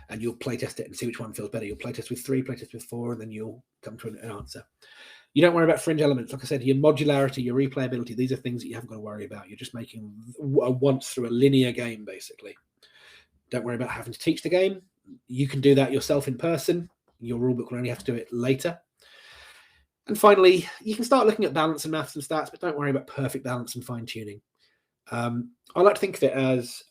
S1: And you'll playtest it and see which one feels better. You'll playtest with 3, playtest with 4, and then you'll come to an answer. You don't worry about fringe elements. Like I said, your modularity, your replayability, these are things that you haven't got to worry about. You're just making a once through a linear game, basically. Don't worry about having to teach the game. You can do that yourself in person. Your rulebook will only have to do it later. And finally, you can start looking at balance and maths and stats, but don't worry about perfect balance and fine-tuning. I like to think of it as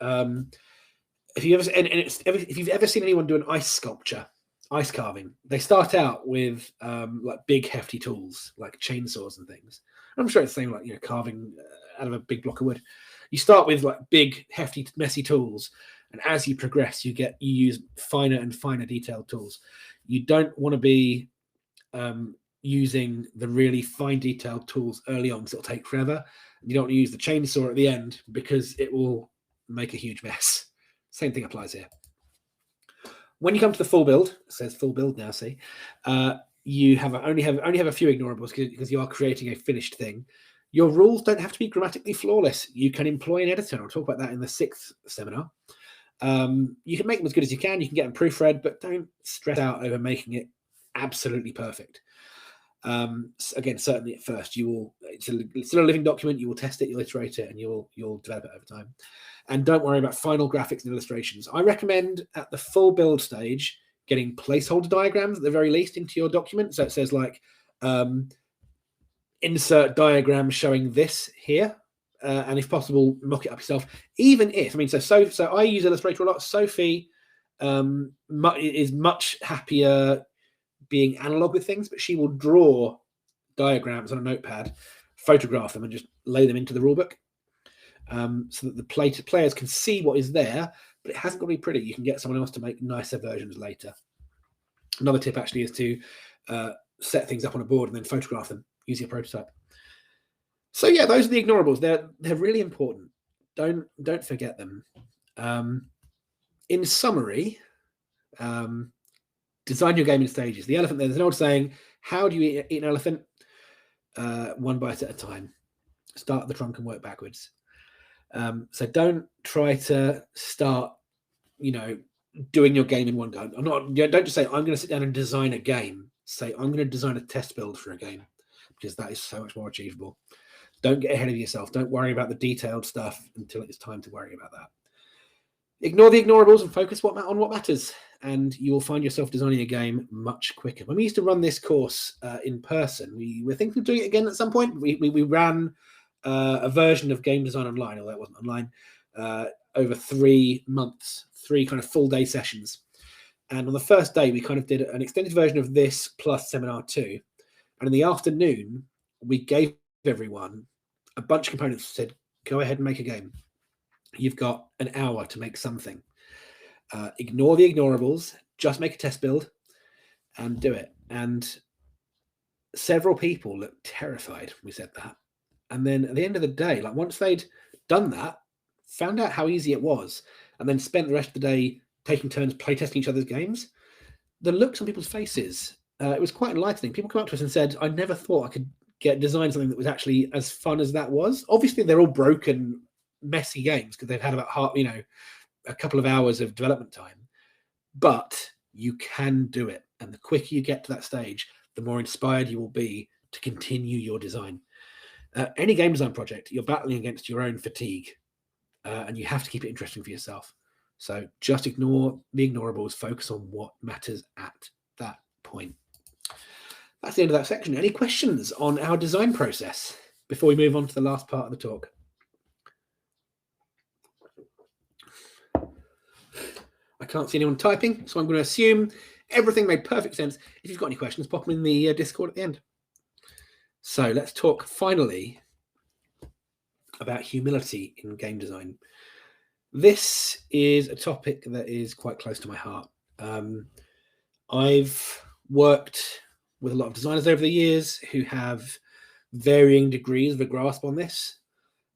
S1: if you've ever seen anyone do an ice sculpture, ice carving, they start out with like big hefty tools like chainsaws and things. I'm sure it's the same like carving out of a big block of wood. You start with like big hefty messy tools, and as you progress, you use finer and finer detailed tools. You don't want to be using the really fine detailed tools early on because it'll take forever. You don't want to use the chainsaw at the end because it will make a huge mess. Same thing applies here. When you come to the full build, it says full build now, see, you only have a few ignorables because you are creating a finished thing. Your rules don't have to be grammatically flawless. You can employ an editor. I'll talk about that in the 6th seminar. You can make them as good as you can. You can get them proofread, but don't stress out over making it absolutely perfect. Again, certainly at first, it's still a living document. You will test it, you'll iterate it, and you'll develop it over time. And don't worry about final graphics and illustrations. I recommend at the full build stage getting placeholder diagrams at the very least into your document. So it says like insert diagram showing this here, and if possible, mock it up yourself. Even if so I use Illustrator a lot. Sophie is much happier being analog with things, but she will draw diagrams on a notepad, photograph them, and just lay them into the rulebook, so that the players can see what is there, but it hasn't got to be pretty. You can get someone else to make nicer versions later. Another tip actually is to set things up on a board and then photograph them, use your prototype. So yeah, those are the ignorables. They're really important. Don't forget them. In summary, design your game in stages. The elephant, there's an old saying, how do you eat an elephant? One bite at a time. Start at the trunk and work backwards. So don't try to start, doing your game in one go. Don't just say, I'm going to sit down and design a game. Say, I'm going to design a test build for a game, because that is so much more achievable. Don't get ahead of yourself. Don't worry about the detailed stuff until it's time to worry about that. Ignore the ignorables and focus on what matters, and you will find yourself designing a game much quicker. When we used to run this course in person, we were thinking of doing it again at some point. We ran a version of Game Design Online, although it wasn't online, over 3 months, 3 kind of full day sessions. And on the first day, we kind of did an extended version of this plus seminar 2. And in the afternoon, we gave everyone a bunch of components, said, go ahead and make a game. You've got an hour to make something. Ignore the ignorables, just make a test build and do it. And several people looked terrified when we said that. And then at the end of the day, like once they'd done that, found out how easy it was, and then spent the rest of the day taking turns playtesting each other's games, the looks on people's faces, it was quite enlightening. People come up to us and said, I never thought I could design something that was actually as fun as that was. Obviously, they're all broken, messy games because they've had about a couple of hours of development time. But you can do it. And the quicker you get to that stage, the more inspired you will be to continue your design. Any game design project, you're battling against your own fatigue, and you have to keep it interesting for yourself. So just ignore the ignorables, focus on what matters at that point. That's the end of that section. Any questions on our design process before we move on to the last part of the talk? I can't see anyone typing, so I'm going to assume everything made perfect sense. If you've got any questions, pop them in the Discord at the end. So let's talk finally about humility in game design. This is a topic that is quite close to my heart. I've worked with a lot of designers over the years who have varying degrees of a grasp on this.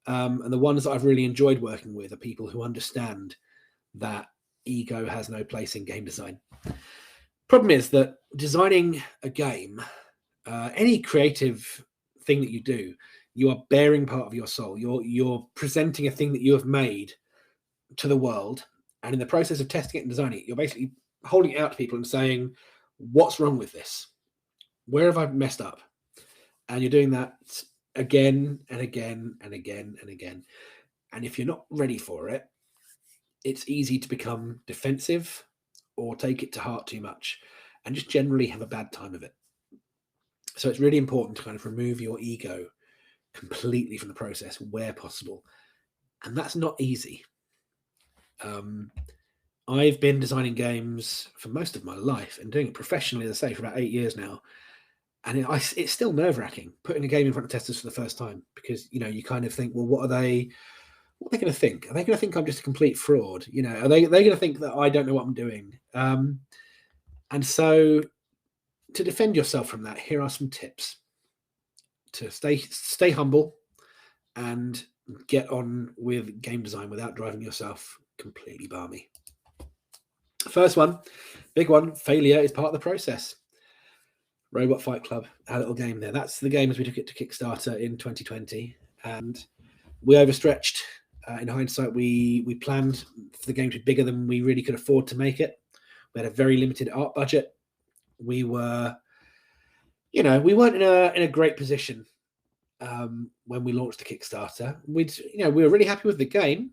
S1: And the ones that I've really enjoyed working with are people who understand that ego has no place in game design. Problem is that designing a game, any creative thing that you do, you are bearing part of your soul. You're presenting a thing that you have made to the world, and in the process of testing it and designing it, you're basically holding it out to people and saying, what's wrong with this? Where have I messed up? And you're doing that again and again and again and again. And if you're not ready for it, it's easy to become defensive or take it to heart too much and just generally have a bad time of it. So it's really important to kind of remove your ego completely from the process where possible. And that's not easy. I've been designing games for most of my life and doing it professionally, as I say, for about 8 years now. And it's still nerve-wracking putting a game in front of testers for the first time, because, you kind of think, well, what are they going to think? Are they going to think I'm just a complete fraud? Are they going to think that I don't know what I'm doing? And so to defend yourself from that, here are some tips to stay humble and get on with game design without driving yourself completely balmy. First one, big one, failure is part of the process. Robot Fight Club, our little game there. That's the game as we took it to Kickstarter in 2020. And we overstretched. In hindsight, we planned for the game to be bigger than we really could afford to make it. We had a very limited art budget. We were, we weren't in a great position when we launched the Kickstarter. We were really happy with the game,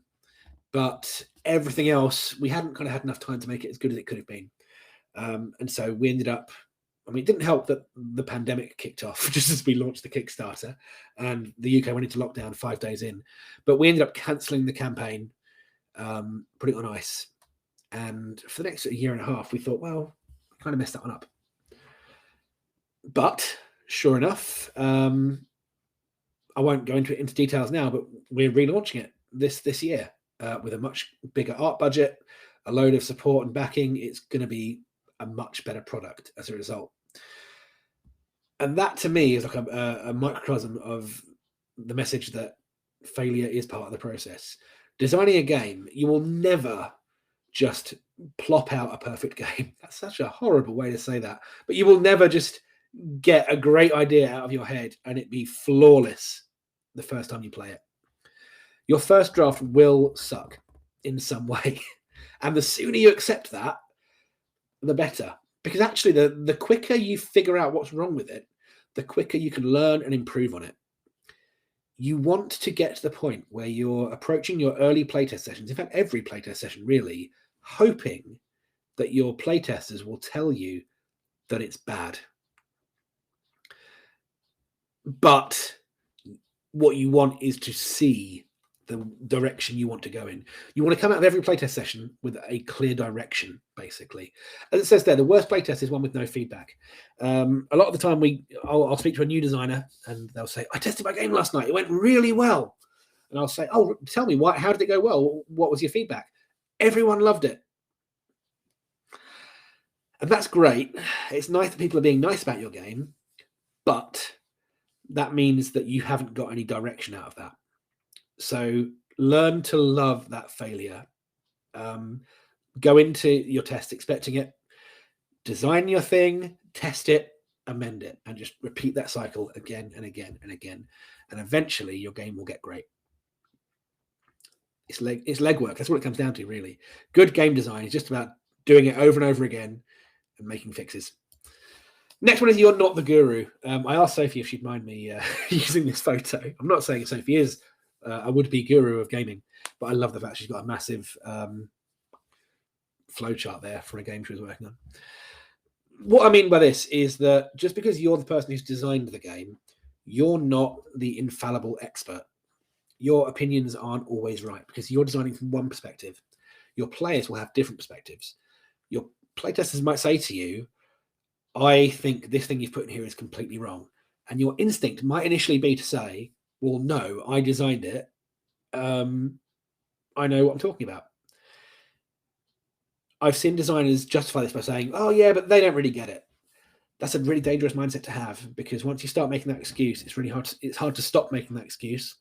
S1: but everything else, we hadn't kind of had enough time to make it as good as it could have been. And so we ended up, it didn't help that the pandemic kicked off just as we launched the Kickstarter and the UK went into lockdown 5 days in. But we ended up cancelling the campaign, putting it on ice. And for the next year and a half, we thought, well, we kind of messed that one up. But sure enough, I won't go into details now, but we're relaunching it this year with a much bigger art budget, a load of support and backing. It's going to be a much better product as a result. And that to me is like a microcosm of the message that failure is part of the process. Designing a game, you will never just plop out a perfect game. That's such a horrible way to say that. But you will never just get a great idea out of your head and it be flawless the first time you play it. Your first draft will suck in some way. And the sooner you accept that, the better. Because actually, the quicker you figure out what's wrong with it, the quicker you can learn and improve on it. You want to get to the point where you're approaching your early playtest sessions, in fact, every playtest session really, hoping that your playtesters will tell you that it's bad. But what you want is to see the direction you want to go in. You want to come out of every playtest session with a clear direction, basically. As it says there, the worst playtest is one with no feedback. A lot of the time I'll speak to a new designer and they'll say, I tested my game last night. It went really well. And I'll say, oh, tell me, how did it go well? What was your feedback? Everyone loved it. And that's great. It's nice that people are being nice about your game, but that means that you haven't got any direction out of that. So learn to love that failure. Go into your test expecting it, design your thing, test it, amend it, and just repeat that cycle again and again and again. And eventually your game will get great. It's legwork. That's what it comes down to, really. Good game design is just about doing it over and over again and making fixes. Next one is You're Not the Guru. I asked Sophie if she'd mind me using this photo. I'm not saying Sophie is a would-be guru of gaming, but I love the fact she's got a massive flowchart there for a game she was working on. What I mean by this is that just because you're the person who's designed the game, you're not the infallible expert. Your opinions aren't always right because you're designing from one perspective. Your players will have different perspectives. Your playtesters might say to you, I think this thing you've put in here is completely wrong. And your instinct might initially be to say, well, no, I designed it. I know what I'm talking about. I've seen designers justify this by saying, oh, yeah, but they don't really get it. That's a really dangerous mindset to have because once you start making that excuse, it's really hard. It's hard to stop making that excuse.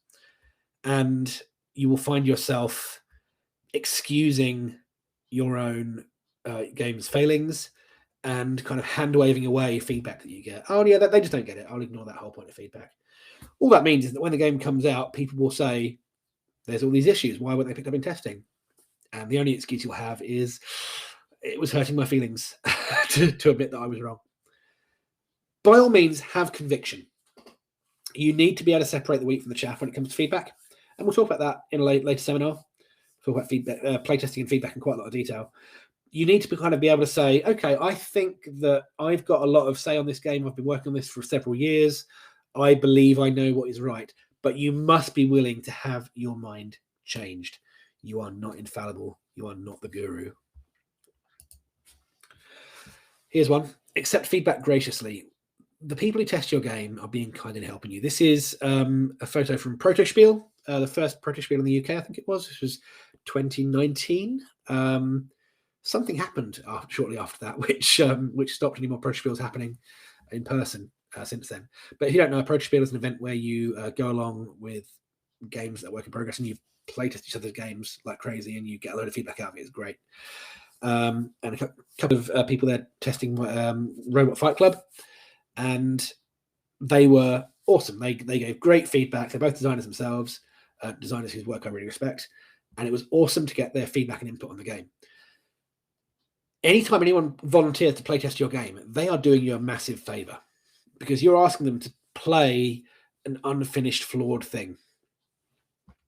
S1: And you will find yourself excusing your own game's failings and kind of hand waving away feedback that you get. Oh, yeah, they just don't get it. I'll ignore that whole point of feedback. All that means is that when the game comes out, people will say, there's all these issues. Why weren't they picked up in testing? And the only excuse you'll have is, it was hurting my feelings to admit that I was wrong. By all means, have conviction. You need to be able to separate the wheat from the chaff when it comes to feedback. And we'll talk about that in a later seminar. Talk about feedback, playtesting and feedback in quite a lot of detail. You need to kind of be able to say, okay, I think that I've got a lot of say on this game. I've been working on this for several years. I believe I know what is right. But you must be willing to have your mind changed. You are not infallible. You are not the guru. Here's one. Accept feedback graciously. The people who test your game are being kind in helping you. This is a photo from Protospiel, the first Protospiel in the UK, I think it was. This was 2019. Something happened shortly after that, which stopped any more Protospiels happening in person since then. But if you don't know, Protospiel is an event where you go along with games that are work in progress and you playtest each other's games like crazy and you get a load of feedback out of it. It's great. And a couple of people there testing Robot Fight Club. And they were awesome. They gave great feedback. They're both designers themselves, designers whose work I really respect. And it was awesome to get their feedback and input on the game. Anytime anyone volunteers to playtest your game, they are doing you a massive favor because you're asking them to play an unfinished, flawed thing.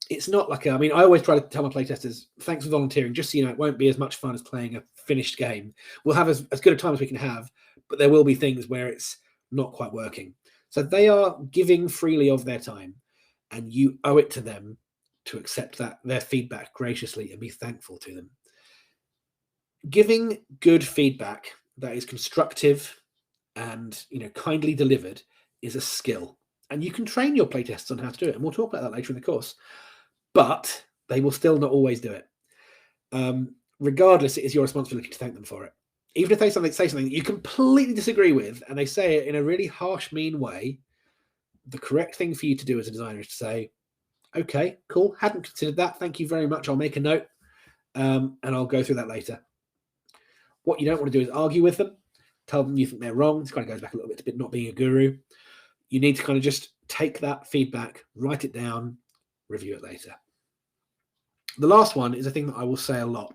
S1: It's not like, I always try to tell my playtesters, thanks for volunteering, just so you know, it won't be as much fun as playing a finished game. We'll have as good a time as we can have, but there will be things where it's not quite working. So they are giving freely of their time, and you owe it to them to accept their feedback graciously and be thankful to them. Giving good feedback that is constructive and kindly delivered is a skill, and you can train your playtesters on how to do it, and we'll talk about that later in the course. But they will still not always do it. Regardless, it is your responsibility to thank them for it. Even if they say something that you completely disagree with and they say it in a really harsh, mean way, the correct thing for you to do as a designer is to say, okay, cool, hadn't considered that. Thank you very much. I'll make a note and I'll go through that later. What you don't want to do is argue with them, tell them you think they're wrong. This kind of goes back a little bit to not being a guru. You need to kind of just take that feedback, write it down, review it later. The last one is a thing that I will say a lot,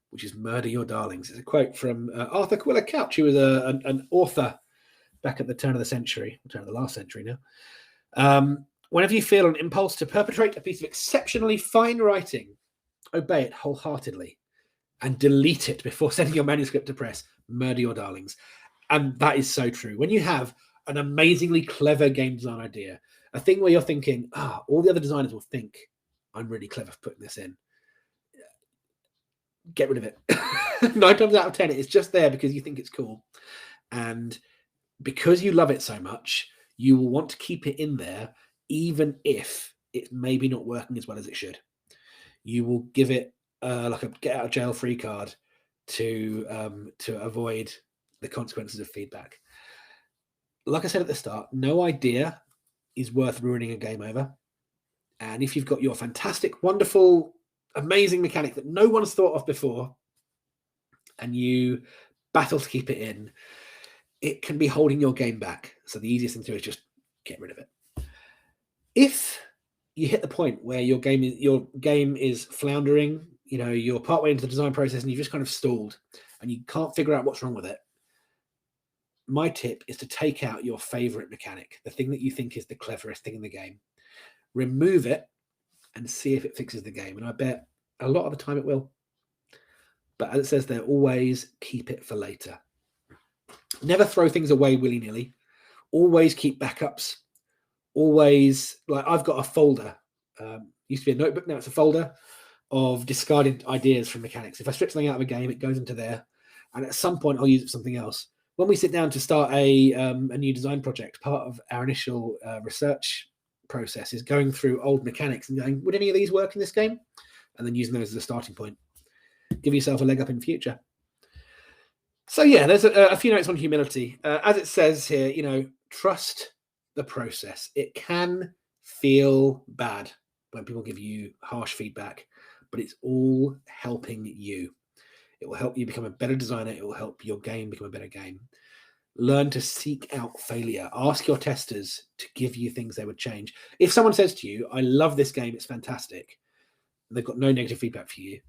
S1: which is murder your darlings. It's a quote from Arthur Quiller Couch, who was an author back at the turn of the century, turn of the last century now. Whenever you feel an impulse to perpetrate a piece of exceptionally fine writing, obey it wholeheartedly and delete it before sending your manuscript to press. Murder your darlings. And that is so true. When you have an amazingly clever game design idea, a thing where you're thinking, all the other designers will think I'm really clever for putting this in, get rid of it. 9 times out of 10, it's just there because you think it's cool. And because you love it so much, you will want to keep it in there, even if it's maybe not working as well as it should. You will give it like a get out of jail free card to avoid the consequences of feedback. Like I said at the start, no idea is worth ruining a game over. And if you've got your fantastic, wonderful, amazing mechanic that no one's thought of before, and you battle to keep it in, it can be holding your game back. So the easiest thing to do is just get rid of it. If you hit the point where your game is floundering, you're partway into the design process and you've just kind of stalled and you can't figure out what's wrong with it, my tip is to take out your favorite mechanic, the thing that you think is the cleverest thing in the game, remove it and see if it fixes the game. And I bet a lot of the time it will. But as it says there, always keep it for later. Never throw things away willy-nilly. Always keep backups. Always, like, I've got a folder. Used to be a notebook, now it's a folder of discarded ideas from mechanics. If I strip something out of a game, it goes into there. And at some point, I'll use it for something else. When we sit down to start a new design project, part of our initial research process is going through old mechanics and going, would any of these work in this game? And then using those as a starting point. Give yourself a leg up in the future. So yeah, there's a few notes on humility. As it says here, trust the process. It can feel bad when people give you harsh feedback, but it's all helping you. It will help you become a better designer. It will help your game become a better game. Learn to seek out failure. Ask your testers to give you things they would change. If someone says to you, I love this game, it's fantastic, they've got no negative feedback for you,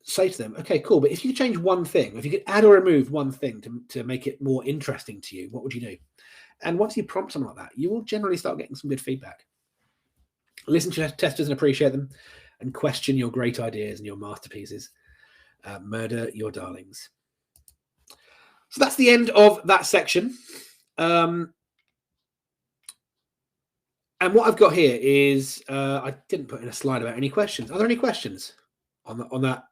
S1: say to them, okay, cool, but if you could change one thing, if you could add or remove one thing to make it more interesting to you, what would you do? And once you prompt someone like that, you will generally start getting some good feedback. Listen to testers and appreciate them, and question your great ideas and your masterpieces. Murder your darlings. So that's the end of that section. And what I've got here is, I didn't put in a slide about any questions. Are there any questions on that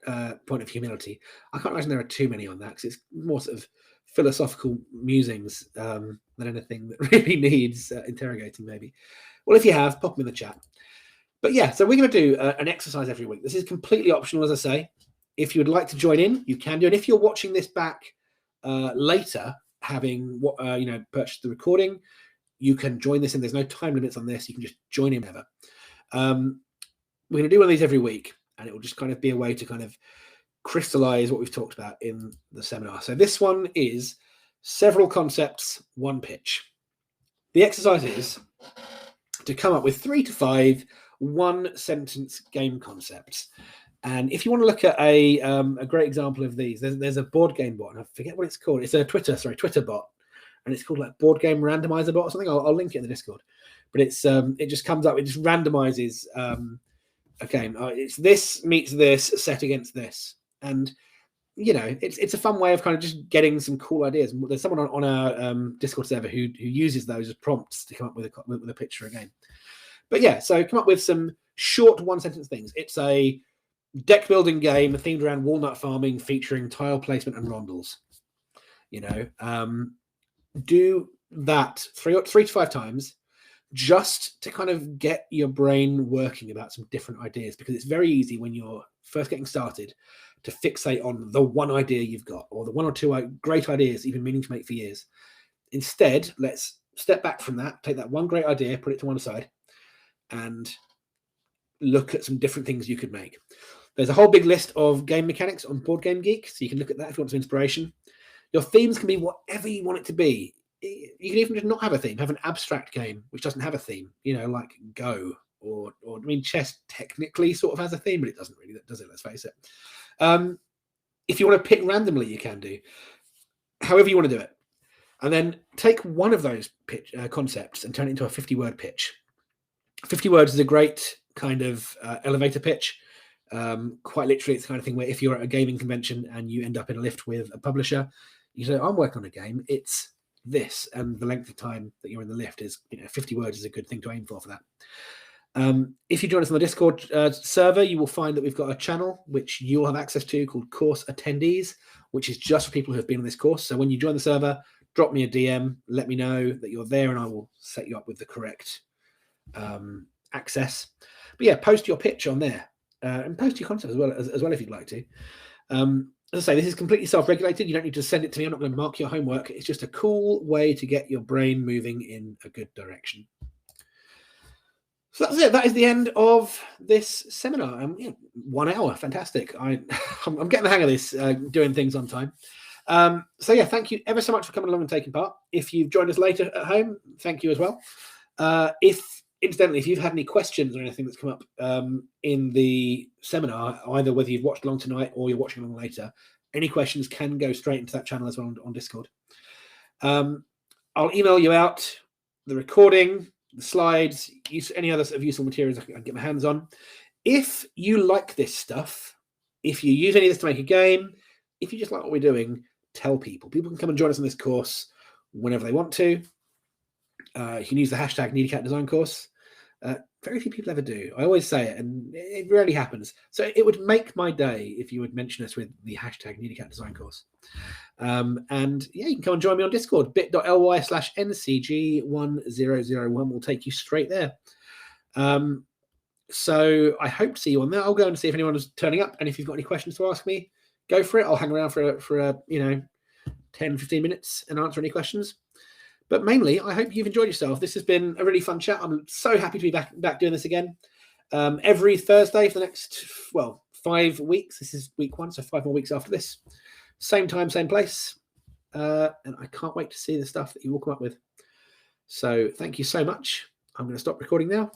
S1: point of humility? I can't imagine there are too many on that, because it's more sort of philosophical musings than anything that really needs interrogating, maybe. Well, if you have, pop them in the chat. But yeah, so we're going to do an exercise every week. This is completely optional, as I say. If you would like to join in, you can do. And if you're watching this back later, having purchased the recording, you can join this in. There's no time limits on this. You can just join in whenever. We're going to do one of these every week, and it will just kind of be a way to kind of crystallize what we've talked about in the seminar. So this one is several concepts, one pitch. The exercise is to come up with 3 to 5 one-sentence game concepts. And if you want to look at a great example of these, there's a board game bot, and I forget what it's called. It's a Twitter bot, and it's called like Board Game Randomizer Bot or something. I'll link it in the Discord. But it's it just comes up, it just randomizes a game. It's this meets this set against this, and it's a fun way of kind of just getting some cool ideas. There's someone on our Discord server who uses those as prompts to come up with a picture of a game. But yeah, so come up with some short one-sentence things. It's a deck building game themed around walnut farming, featuring tile placement and rondels. Do that 3 to 5 times, just to kind of get your brain working about some different ideas, because it's very easy when you're first getting started to fixate on the one idea you've got, or the 1 or 2 great ideas you've been meaning to make for years. Instead, let's step back from that, take that one great idea, put it to one side, and look at some different things you could make. There's a whole big list of game mechanics on Board Game Geek, so you can look at that if you want some inspiration. Your themes can be whatever you want it to be. You can even just not have a theme, have an abstract game which doesn't have a theme, like Go, or chess technically sort of has a theme, but it doesn't really, does it? Let's face it. If you want to pick randomly, you can do. However you want to do it. And then take one of those concepts and turn it into a 50-word pitch. 50 words is a great kind of elevator pitch. Quite literally, it's the kind of thing where if you're at a gaming convention and you end up in a lift with a publisher, you say, I'm working on a game, it's this, and the length of time that you're in the lift is 50 words is a good thing to aim for that. If you join us on the Discord server, you will find that we've got a channel which you'll have access to called Course Attendees, which is just for people who have been on this course. So when you join the server, drop me a DM, let me know that you're there, and I will set you up with the correct access. But yeah, post your pitch on there, and post your concept as well if you'd like to. As I say, this is completely self-regulated. You don't need to send it to me. I'm not going to mark your homework. It's just a cool way to get your brain moving in a good direction. So that's it. That is the end of this seminar. 1 hour, fantastic. I'm getting the hang of this, doing things on time. So yeah, thank you ever so much for coming along and taking part. If you've joined us later at home, thank you as well. Incidentally, if you've had any questions or anything that's come up in the seminar, either whether you've watched along tonight or you're watching along later, any questions can go straight into that channel as well on Discord. I'll email you out the recording, the slides, any other sort of useful materials I can get my hands on. If you like this stuff, if you use any of this to make a game, if you just like what we're doing, tell people. People can come and join us on this course whenever they want to. You can use the hashtag NeedyCat Design Course. Very few people ever do. I always say it, and it rarely happens. So it would make my day if you would mention us with the hashtag NeedyCat Design Course. And yeah, you can come and join me on Discord. bit.ly/ncg1001 will take you straight there. So I hope to see you on there. I'll go and see if anyone is turning up, and if you've got any questions to ask me, go for it. I'll hang around for 10-15 minutes and answer any questions. But mainly, I hope you've enjoyed yourself. This has been a really fun chat. I'm so happy to be back doing this again. Every Thursday for the next 5 weeks. This is week 1, so 5 more weeks after this. Same time, same place. And I can't wait to see the stuff that you will come up with. So thank you so much. I'm going to stop recording now.